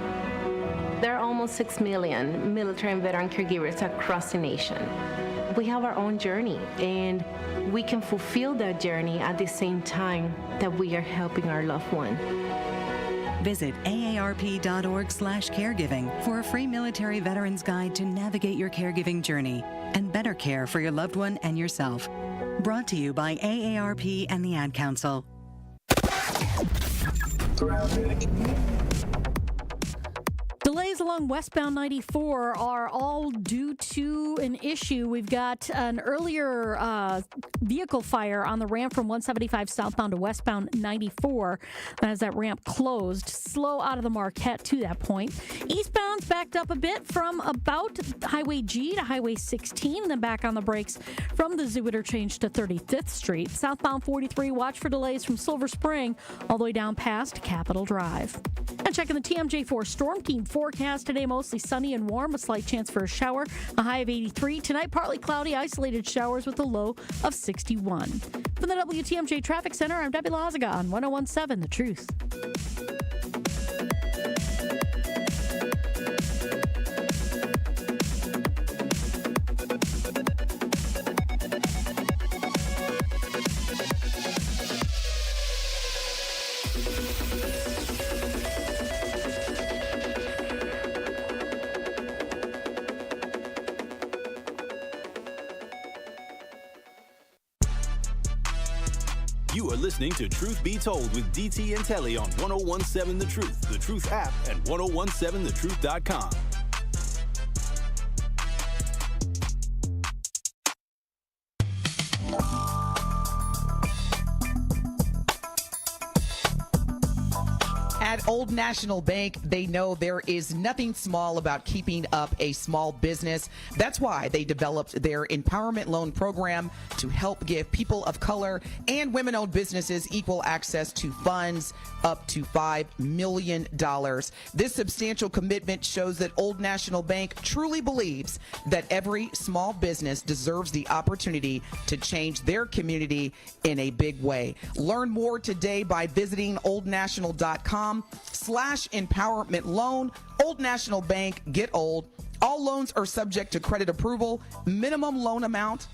Speaker 25: There are almost 6 million military and veteran caregivers across the nation. We have our own journey, and we can fulfill that journey at the same time that we are helping our loved one.
Speaker 26: Visit aarp.org/caregiving for a free military veterans guide to navigate your caregiving journey and better care for your loved one and yourself. Brought to you by AARP and the Ad Council.
Speaker 27: Delays along westbound 94 are all due to an issue. We've got an earlier vehicle fire on the ramp from 175 southbound to westbound 94 as that ramp closed. Slow out of the Marquette to that point. Eastbound's backed up a bit from about Highway G to Highway 16, and then back on the brakes from the Zoo interchange to 35th Street. Southbound 43, watch for delays from Silver Spring all the way down past Capitol Drive. And checking the TMJ4 Storm Team forecast today, mostly sunny and warm, a slight chance for a shower, a high of 83. Tonight, partly cloudy, isolated showers with a low of 61. From the WTMJ Traffic Center, I'm Debbie Lazaga on 101.7 The Truth.
Speaker 8: You are listening to Truth Be Told with DT and Telly on 101.7 The Truth app, and 1017thetruth.com.
Speaker 9: At Old National Bank, they know there is nothing small about keeping up a small business. That's why they developed their Empowerment Loan Program to help give people of color and women-owned businesses equal access to funds up to $5 million. This substantial commitment shows that Old National Bank truly believes that every small business deserves the opportunity to change their community in a big way. Learn more today by visiting oldnational.com/empowerment loan. Old National Bank, get old. All loans are subject to credit approval. Minimum loan amount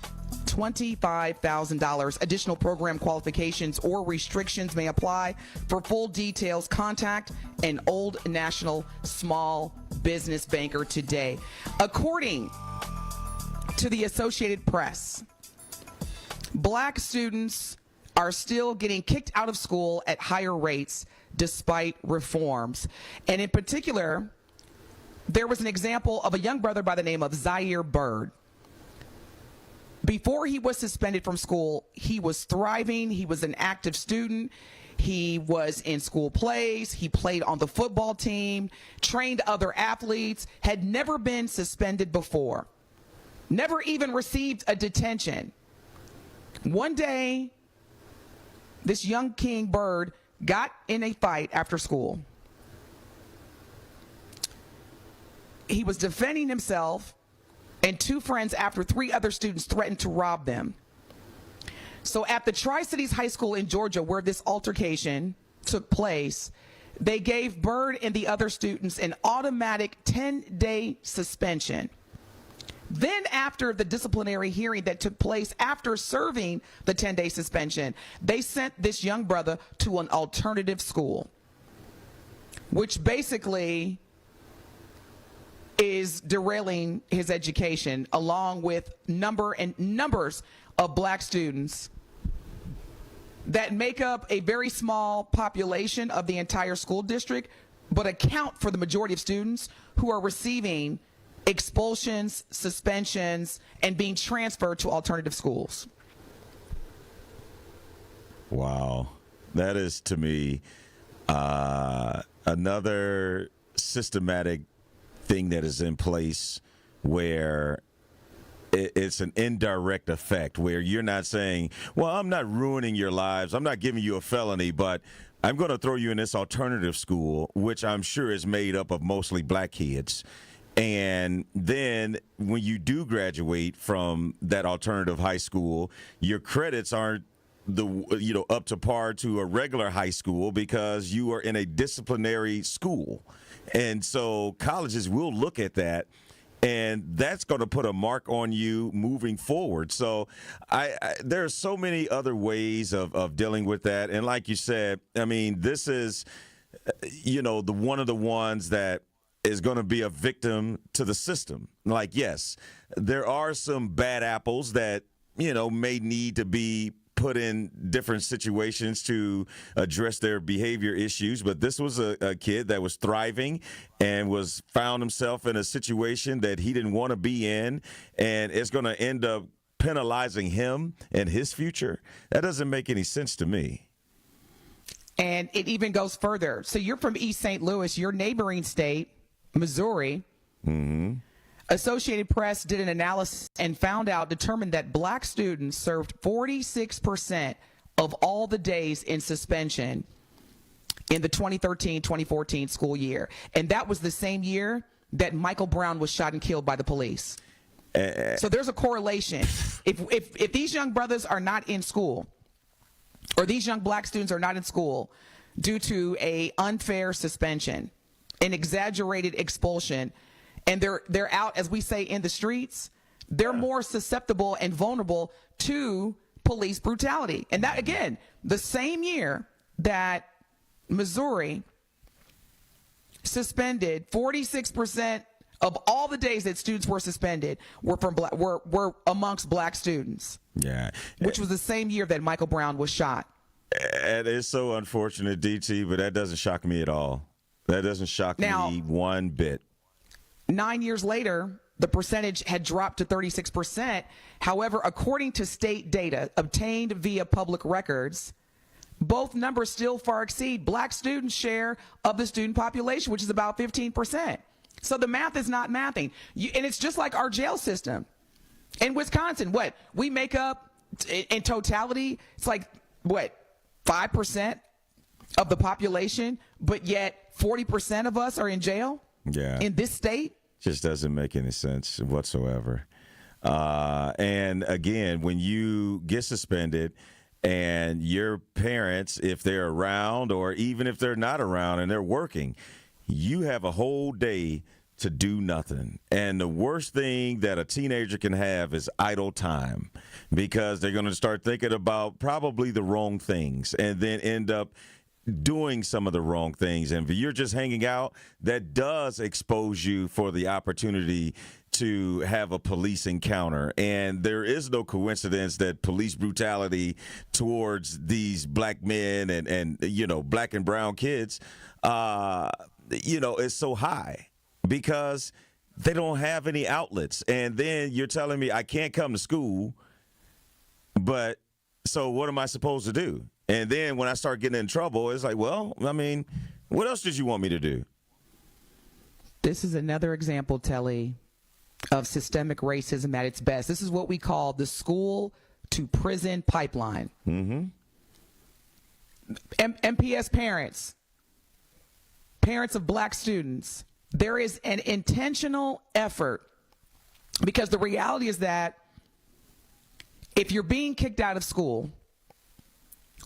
Speaker 9: $25,000. Additional program qualifications or restrictions may apply. For full details, contact an Old National small business banker today. According to the Associated Press, black students are still getting kicked out of school at higher rates despite reforms. And in particular, there was an example of a young brother by the name of Zaire Bird. Before he was suspended from school, he was thriving. He was an active student. He was in school plays. He played on the football team, trained other athletes, had never been suspended before, never even received a detention. One day, this young King Bird got in a fight after school. He was defending himself and two friends after three other students threatened to rob them. So at the Tri-Cities High School in Georgia, where this altercation took place, they gave Bird and the other students an automatic 10-day suspension. Then after the disciplinary hearing that took place after serving the 10-day suspension, they sent this young brother to an alternative school, which basically is derailing his education, along with numbers of black students that make up a very small population of the entire school district, but account for the majority of students who are receiving expulsions, suspensions, and being transferred to alternative schools.
Speaker 10: Wow. That is, to me, another systematic thing that is in place where it's an indirect effect, where you're not saying, well, I'm not ruining your lives, I'm not giving you a felony, but I'm going to throw you in this alternative school, which I'm sure is made up of mostly black kids. And then when you do graduate from that alternative high school, your credits aren't up to par to a regular high school because you are in a disciplinary school. And so colleges will look at that, and that's going to put a mark on you moving forward. So there are so many other ways of dealing with that. And like you said, I mean, this is, the one of the ones that is going to be a victim to the system. Like, yes, there are some bad apples that, may need to be put in different situations to address their behavior issues. But this was a kid that was thriving and found himself in a situation that he didn't want to be in, and it's going to end up penalizing him and his future. That doesn't make any sense to me.
Speaker 9: And it even goes further. So you're from East St. Louis, your neighboring state, Missouri. Mm-hmm. Associated Press did an analysis and determined that black students served 46% of all the days in suspension in the 2013-2014 school year. And that was the same year that Michael Brown was shot and killed by the police. So there's a correlation. If these young brothers are not in school, or these young black students are not in school due to a unfair suspension, an exaggerated expulsion, and they're out, as we say, in the streets, they're more susceptible and vulnerable to police brutality. And that, again, the same year that Missouri suspended 46% of all the days that students were suspended were amongst black students.
Speaker 10: Yeah.
Speaker 9: Which was the same year that Michael Brown was shot.
Speaker 10: And it's so unfortunate, DT, but that doesn't shock me at all. That doesn't shock me one bit.
Speaker 9: 9 years later, the percentage had dropped to 36%. However, according to state data obtained via public records, both numbers still far exceed black students' share of the student population, which is about 15%. So the math is not mathing. And it's just like our jail system. In Wisconsin, we make up in totality, it's like, 5% of the population, but yet 40% of us are in jail?
Speaker 10: Yeah.
Speaker 9: In this state?
Speaker 10: Just doesn't make any sense whatsoever. And again, when you get suspended and your parents, if they're around or even if they're not around and they're working, you have a whole day to do nothing. And the worst thing that a teenager can have is idle time, because they're going to start thinking about probably the wrong things and then end up doing some of the wrong things. And if you're just hanging out, that does expose you for the opportunity to have a police encounter. And there is no coincidence that police brutality towards these black men and black and brown kids, is so high because they don't have any outlets. And then you're telling me I can't come to school, but so what am I supposed to do? And then when I start getting in trouble, it's like, well, I mean, what else did you want me to do?
Speaker 9: This is another example, Telly, of systemic racism at its best. This is what we call the school to prison pipeline. Mm-hmm. MPS parents of black students, there is an intentional effort, because the reality is that if you're being kicked out of school,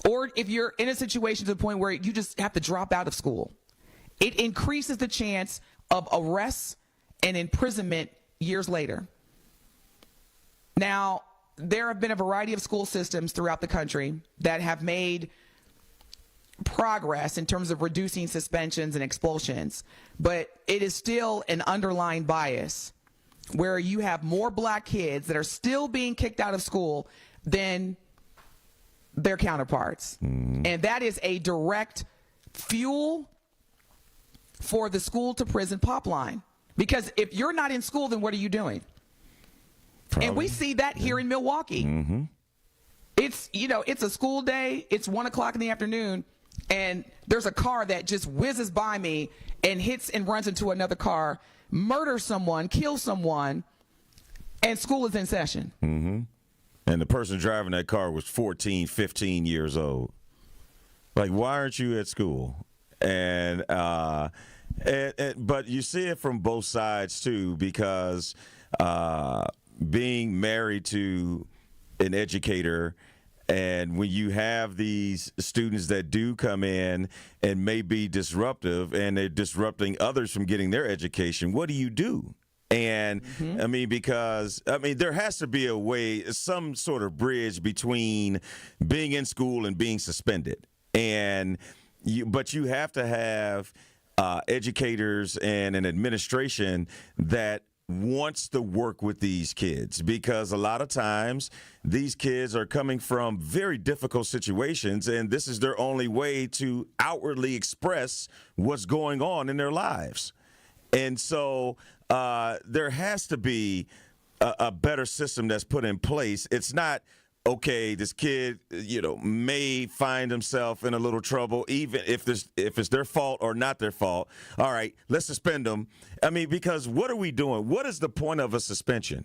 Speaker 9: or if you're in a situation to the point where you just have to drop out of school, it increases the chance of arrests and imprisonment years later. Now, there have been a variety of school systems throughout the country that have made progress in terms of reducing suspensions and expulsions, but it is still an underlying bias where you have more black kids that are still being kicked out of school than their counterparts. Mm-hmm. And that is a direct fuel for the school to prison pipeline. Because if you're not in school, then what are you doing? Probably. And we see that here in Milwaukee. Mm-hmm. It's a school day. It's 1:00 in the afternoon, and there's a car that just whizzes by me and hits and runs into another car, murders someone, kills someone, and school is in session.
Speaker 10: Mm-hmm. And the person driving that car was 14, 15 years old. Like, why aren't you at school? And but you see it from both sides too, because being married to an educator, and when you have these students that do come in and may be disruptive and they're disrupting others from getting their education, what do you do? And mm-hmm. There has to be a way, some sort of bridge between being in school and being suspended. But you have to have educators and an administration that wants to work with these kids, because a lot of times these kids are coming from very difficult situations, and this is their only way to outwardly express what's going on in their lives. And so there has to be a better system that's put in place. It's not, okay, this kid, may find himself in a little trouble, even if it's their fault or not their fault. All right, let's suspend them. Because what are we doing? What is the point of a suspension?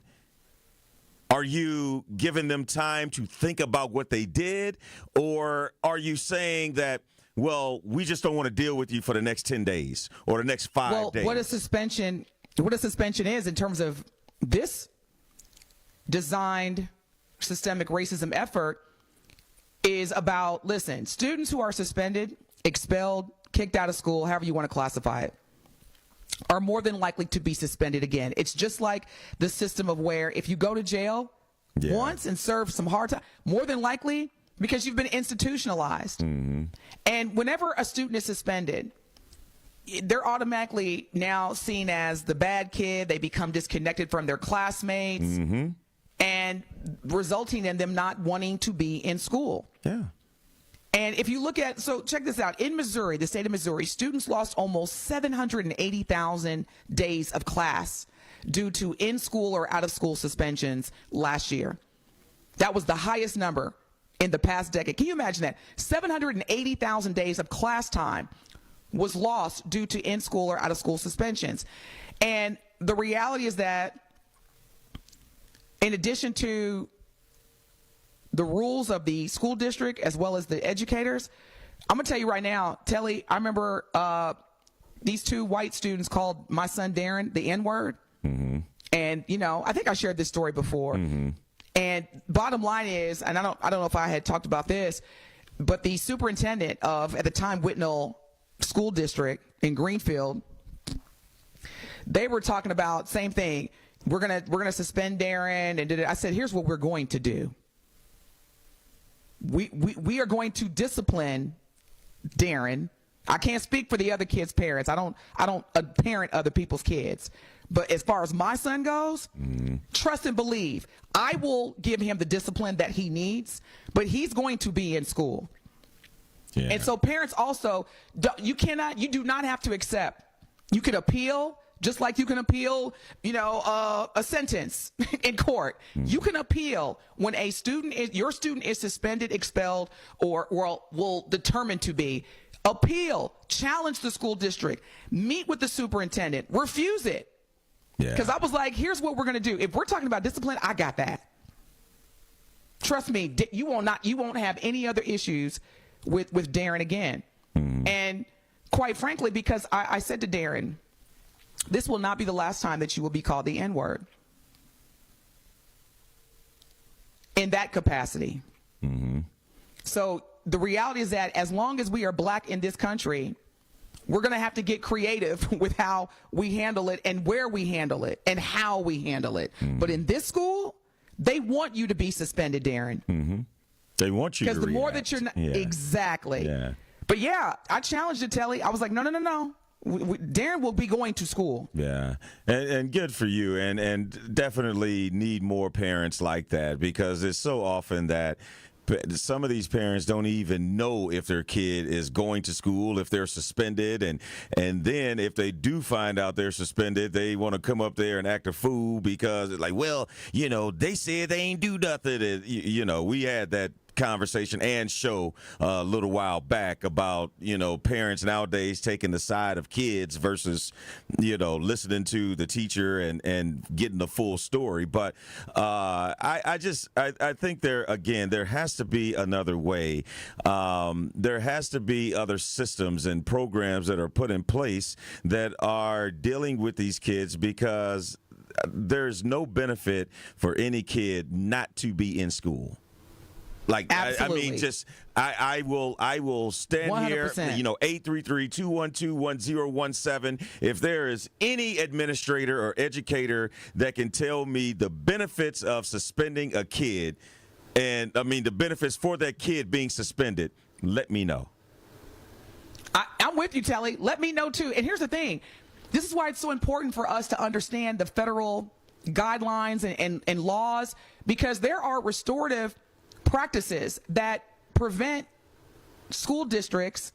Speaker 10: Are you giving them time to think about what they did? Or are you saying that, well, we just don't want to deal with you for the next 10 days or the next 5 days.
Speaker 9: What a suspension is in terms of this designed systemic racism effort is about, listen, students who are suspended, expelled, kicked out of school, however you want to classify it, are more than likely to be suspended again. It's just like the system of where if you go to jail once and serve some hard time, more than likely because you've been institutionalized.
Speaker 10: Mm-hmm.
Speaker 9: And whenever a student is suspended, they're automatically now seen as the bad kid. They become disconnected from their classmates,
Speaker 10: mm-hmm.
Speaker 9: and resulting in them not wanting to be in school.
Speaker 10: Yeah.
Speaker 9: And if you look at, so check this out. In Missouri, the state of Missouri, students lost almost 780,000 days of class due to in-school or out-of-school suspensions last year. That was the highest number in the past decade. Can you imagine that? 780,000 days of class time was lost due to in-school or out-of-school suspensions. And the reality is that in addition to the rules of the school district as well as the educators, I'm going to tell you right now, Telly, I remember these two white students called my son Darren the N-word.
Speaker 10: Mm-hmm.
Speaker 9: And, you know, I think I shared this story before.
Speaker 10: Mm-hmm.
Speaker 9: And bottom line is, and I don't know if I had talked about this, but the superintendent of, at the time, Whitnall School District in Greenfield, they were talking about same thing. We're gonna suspend Darren, and I said, here's what we're going to do. We are going to discipline Darren. I can't speak for the other kids' parents. I don't parent other people's kids. But as far as my son goes, trust and believe. I will give him the discipline that he needs, but he's going to be in school.
Speaker 10: Yeah.
Speaker 9: And so parents also, you do not have to accept. You can appeal, just like you can appeal, a sentence in court. You can appeal when your student is suspended, expelled, or will determine to be. Appeal, challenge the school district, meet with the superintendent, refuse it. Because I was like, here's what we're going to do. If we're talking about discipline, I got that. Trust me, you won't have any other issues with Darren again. And quite frankly, because I said to Darren, this will not be the last time that you will be called the N-word. In that capacity.
Speaker 10: Mm-hmm.
Speaker 9: So the reality is that as long as we are black in this country, we're going to have to get creative with how we handle it and where we handle it and how we handle it. Mm-hmm. But in this school, they want you to be suspended, Darren.
Speaker 10: Mm-hmm. They want you to
Speaker 9: because the more that you're not exactly.
Speaker 10: Yeah.
Speaker 9: But yeah, I challenged it, Telly. I was like, no. Darren will be going to school.
Speaker 10: Yeah, and good for you, and definitely need more parents like that, because it's so often that some of these parents don't even know if their kid is going to school, if they're suspended, and then if they do find out they're suspended, they want to come up there and act a fool because it's like, well, they said they ain't do nothing. And, we had that conversation and show a little while back about parents nowadays taking the side of kids versus listening to the teacher and getting the full story. But I think there has to be another way. There has to be other systems and programs that are put in place that are dealing with these kids, because there's no benefit for any kid not to be in school. Like, I mean, I will stand 100%. Here, 833-212-1017. If there is any administrator or educator that can tell me the benefits of suspending a kid, and I mean the benefits for that kid being suspended, let me know.
Speaker 9: I'm with you, Telly. Let me know too. And here's the thing. This is why it's so important for us to understand the federal guidelines and laws, because there are restorative practices that prevent school districts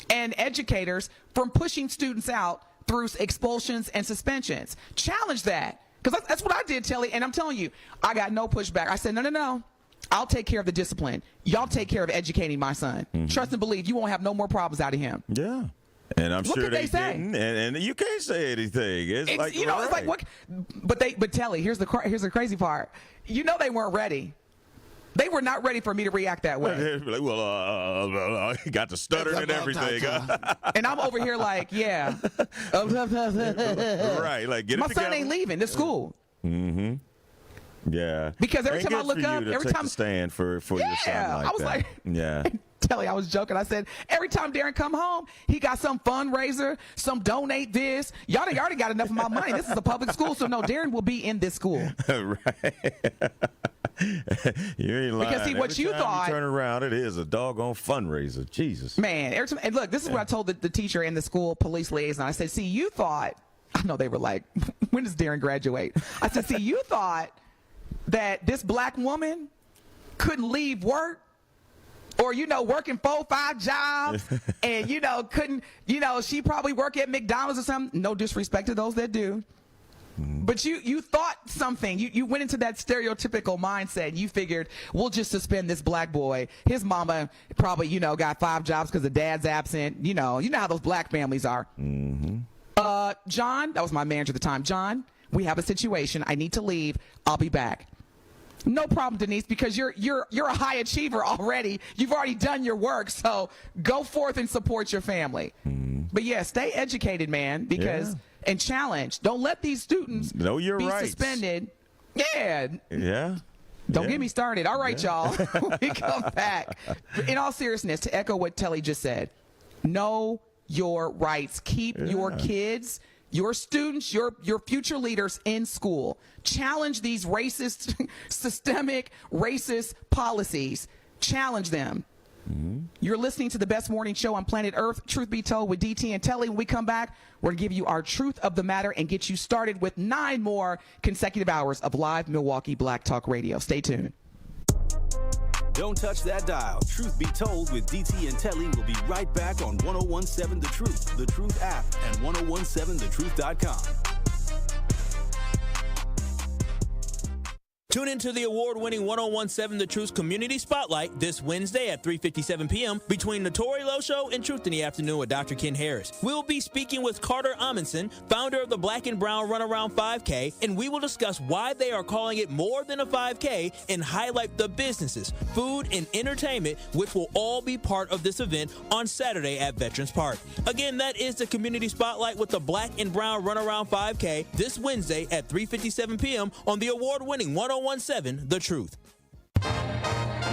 Speaker 9: and educators from pushing students out through expulsions and suspensions. Challenge that, because that's what I did, Telly, and I'm telling you, I got no pushback. I said, no. I'll take care of the discipline. Y'all take care of educating my son. Mm-hmm. Trust and believe you won't have no more problems out of him.
Speaker 10: Yeah. And I'm sure they
Speaker 9: didn't,
Speaker 10: and you can't say anything. It's like,
Speaker 9: it's like what? But Telly, here's the crazy part. They weren't ready. They were not ready for me to react that way.
Speaker 10: Like, well, he got the stutter and everything.
Speaker 9: And I'm over here like, yeah.
Speaker 10: Right, like get it
Speaker 9: My
Speaker 10: together.
Speaker 9: son ain't leaving this school.
Speaker 10: Mm-hmm. Yeah.
Speaker 9: Because every
Speaker 10: Ain't
Speaker 9: time I
Speaker 10: good
Speaker 9: look
Speaker 10: for
Speaker 9: up,
Speaker 10: you to
Speaker 9: every
Speaker 10: take
Speaker 9: time
Speaker 10: the stand for your son like
Speaker 9: I was
Speaker 10: that.
Speaker 9: like,
Speaker 10: yeah.
Speaker 9: Telly, I was joking. I said, every time Darren come home, he got some fundraiser, some donate this. Y'all already got enough of my money. This is a public school, so no, Darren will be in this school.
Speaker 10: Right. You ain't lying.
Speaker 9: Because see, what
Speaker 10: every
Speaker 9: you
Speaker 10: time
Speaker 9: thought.
Speaker 10: You turn around, it is a doggone fundraiser. Jesus.
Speaker 9: Man, every time, and look, this is what I told the teacher and the school police liaison. I said, see, you thought, I know they were like, when does Darren graduate? I said, see, you thought that this black woman couldn't leave work or, working 4-5 jobs and, couldn't, she probably work at McDonald's or something. No disrespect to those that do. But you thought something. You went into that stereotypical mindset. You figured, we'll just suspend this black boy. His mama probably, got 5 jobs because the dad's absent. You know how those black families are.
Speaker 10: Mm-hmm.
Speaker 9: John, that was my manager at the time. John, we have a situation. I need to leave. I'll be back. No problem, Denise, because you're a high achiever already. You've already done your work, so go forth and support your family. But yeah, stay educated, man, because and challenge. Don't let these students
Speaker 10: know your
Speaker 9: be
Speaker 10: rights.
Speaker 9: Suspended. Yeah.
Speaker 10: Yeah.
Speaker 9: Don't get me started. All right, y'all. We come back. In all seriousness, to echo what Telly just said, know your rights. Keep your kids, your students, your future leaders in school. Challenge these racist, systemic racist policies. Challenge them. You're listening to the best morning show on planet Earth, Truth Be Told with DT and Telly. When we come back, we're going to give you our truth of the matter and get you started with 9 more consecutive hours of live Milwaukee Black Talk Radio. Stay tuned.
Speaker 8: Don't touch that dial. Truth Be Told with DT and Telly will be right back on 1017 The Truth, The Truth app, and 1017thetruth.com.
Speaker 3: Tune into the award-winning 1017 The Truth Community Spotlight this Wednesday at 3:57 p.m. between the Tori Lowe Show and Truth in the Afternoon with Dr. Ken Harris. We'll be speaking with Carter Amundsen, founder of the Black and Brown Runaround 5K, and we will discuss why they are calling it more than a 5K and highlight the businesses, food, and entertainment, which will all be part of this event on Saturday at Veterans Park. Again, that is the Community Spotlight with the Black and Brown Runaround 5K this Wednesday at 3:57 p.m. on the award-winning 1017 The Truth.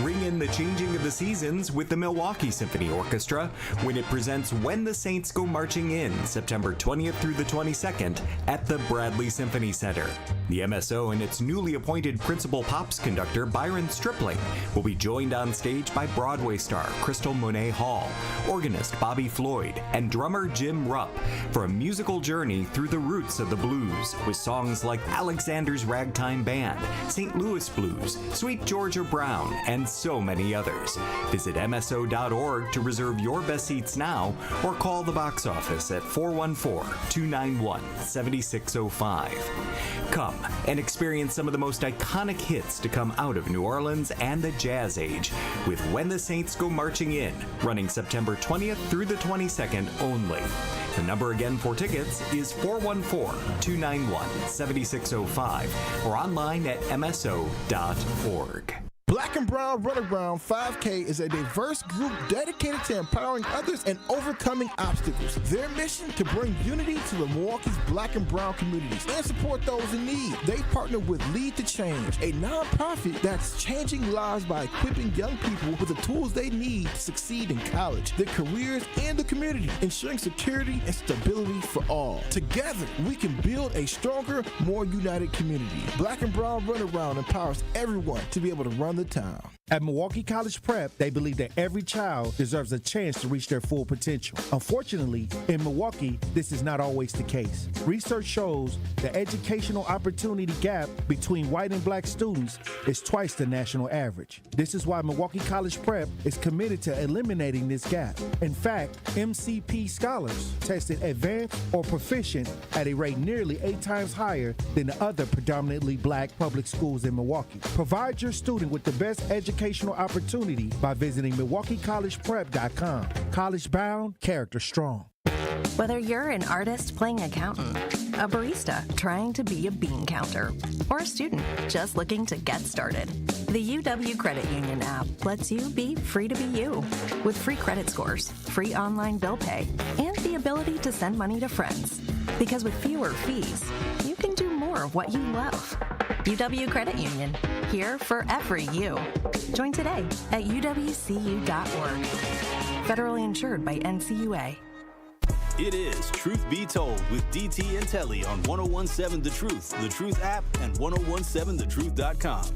Speaker 1: Ring in the changing of the seasons with the Milwaukee Symphony Orchestra when it presents When the Saints Go Marching In, September 20th through the 22nd at the Bradley Symphony Center. The MSO and its newly appointed principal pops conductor Byron Stripling will be joined on stage by Broadway star Crystal Monet Hall, organist Bobby Floyd, and drummer Jim Rupp for a musical journey through the roots of the blues with songs like Alexander's Ragtime Band, St. Louis Blues, Sweet Georgia Brown, and so many others. Visit MSO.org to reserve your best seats now or call the box office at 414-291-7605. Come and experience some of the most iconic hits to come out of New Orleans and the Jazz Age with When the Saints Go Marching In, running September 20th through the 22nd only. The number again for tickets is 414-291-7605 or online at MSO.org.
Speaker 2: Black and Brown Runaround 5K is a diverse group dedicated to empowering others and overcoming obstacles. Their mission to bring unity to the Milwaukee's Black and Brown communities and support those in need. They partner with Lead to Change, a nonprofit that's changing lives by equipping young people with the tools they need to succeed in college, their careers, and the community, ensuring security and stability for all. Together, we can build a stronger, more united community. Black and Brown Runaround empowers everyone to be able to run the town.
Speaker 4: At Milwaukee College Prep, they believe that every child deserves a chance to reach their full potential. Unfortunately, in Milwaukee, this is not always the case. Research shows the educational opportunity gap between white and black students is twice the national average. This is why Milwaukee College Prep is committed to eliminating this gap. In fact, MCP scholars tested advanced or proficient at a rate nearly 8 times higher than the other predominantly black public schools in Milwaukee. Provide your student with the best educational opportunity by visiting MilwaukeeCollegePrep.com. College bound, character strong.
Speaker 5: Whether you're an artist playing accountant, a barista trying to be a bean counter, or a student just looking to get started, the UW Credit Union app lets you be free to be you. With free credit scores, free online bill pay, and the ability to send money to friends. Because with fewer fees, you can do more of what you love. UW Credit Union, here for every you. Join today at uwcu.org. Federally insured by NCUA.
Speaker 8: It is Truth Be Told with DT and Telly on 1017 The Truth app, and 1017thetruth.com.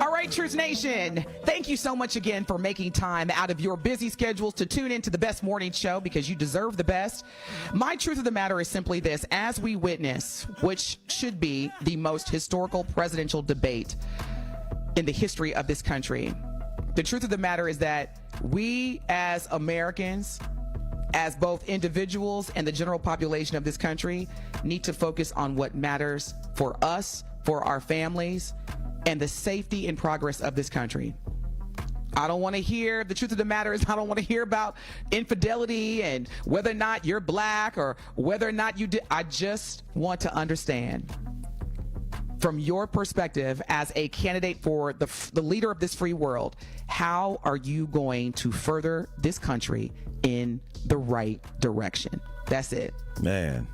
Speaker 9: All right, Truth Nation, thank you so much again for making time out of your busy schedules to tune into the best morning show, because you deserve the best. My truth of the matter is simply this: as we witness, which should be the most historical presidential debate in the history of this country, the truth of the matter is that we as Americans, as both individuals and the general population of this country, need to focus on what matters for us, for our families, and the safety and progress of this country. I don't want to hear, the truth of the matter is, I don't want to hear about infidelity and whether or not you're black or whether or not you did. I just want to understand, from your perspective as a candidate for the leader of this free world, how are you going to further this country in the right direction? That's it.
Speaker 10: Man,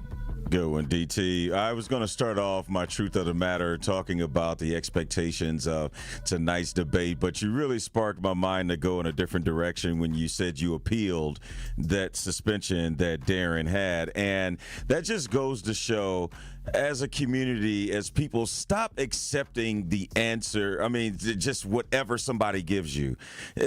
Speaker 10: good one, DT. I was going to start off my truth of the matter talking about the expectations of tonight's debate, but you really sparked my mind to go in a different direction when you said you appealed that suspension that Darren had. And that just goes to show, as a community, as people stop accepting the answer, I mean, just whatever somebody gives you.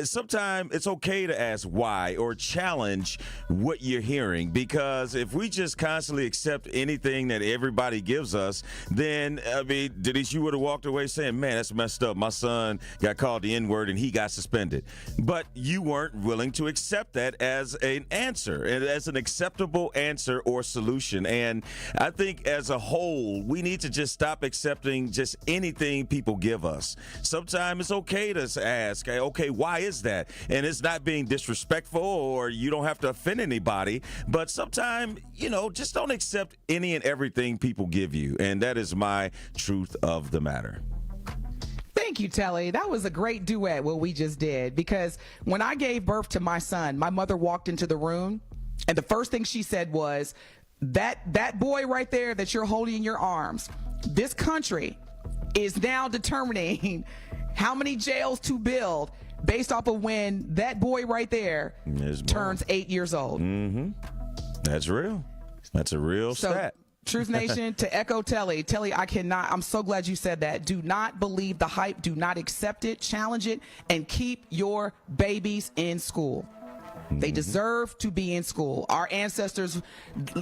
Speaker 10: Sometimes it's okay to ask why or challenge what you're hearing, because if we just constantly accept anything that everybody gives us, then, I mean, Denise, you would have walked away saying, man, that's messed up. My son got called the N-word and he got suspended. But you weren't willing to accept that as an answer, and as an acceptable answer or solution. And I think as a whole, we need to just stop accepting just anything people give us. Sometimes it's okay to ask, okay, why is that? And it's not being disrespectful, or you don't have to offend anybody, but sometimes, just don't accept any and everything people give you. And that is my truth of the matter.
Speaker 9: Thank you, Telly. That was a great duet, what we just did, because when I gave birth to my son, my mother walked into the room, and the first thing she said was, that boy right there that you're holding in your arms, this country is now determining how many jails to build based off of when that boy right there turns 8 years old.
Speaker 10: Mm-hmm. That's real. That's a real stat.
Speaker 9: Truth Nation, to echo Telly, I'm so glad you said that. Do not believe the hype. Do not accept it. Challenge it, and keep your babies in school. They deserve to be in school. Our ancestors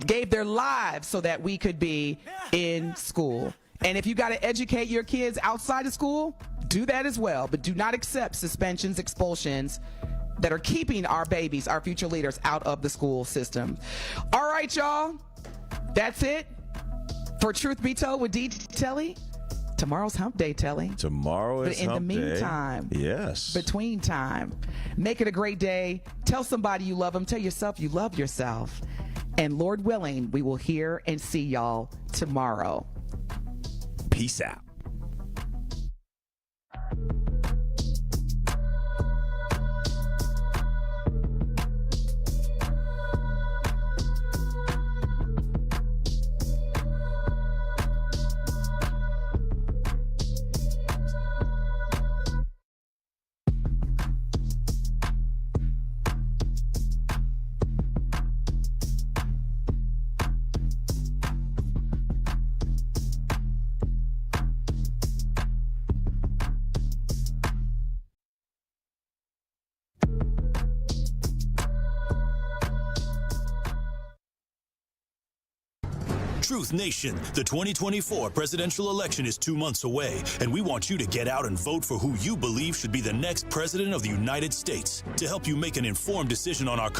Speaker 9: gave their lives so that we could be in school. And if you got to educate your kids outside of school, do that as well. But do not accept suspensions, expulsions that are keeping our babies, our future leaders, out of the school system. All right, y'all. That's it for Truth Be Told with DT Telly. Tomorrow's hump day, Telly.
Speaker 10: Tomorrow is hump day.
Speaker 9: But in the meantime,
Speaker 10: yes,
Speaker 9: between time, make it a great day. Tell somebody you love them. Tell yourself you love yourself. And Lord willing, we will hear and see y'all tomorrow.
Speaker 10: Peace out.
Speaker 8: Truth Nation, the 2024 presidential election is 2 months away, and we want you to get out and vote for who you believe should be the next president of the United States. To help you make an informed decision on our country,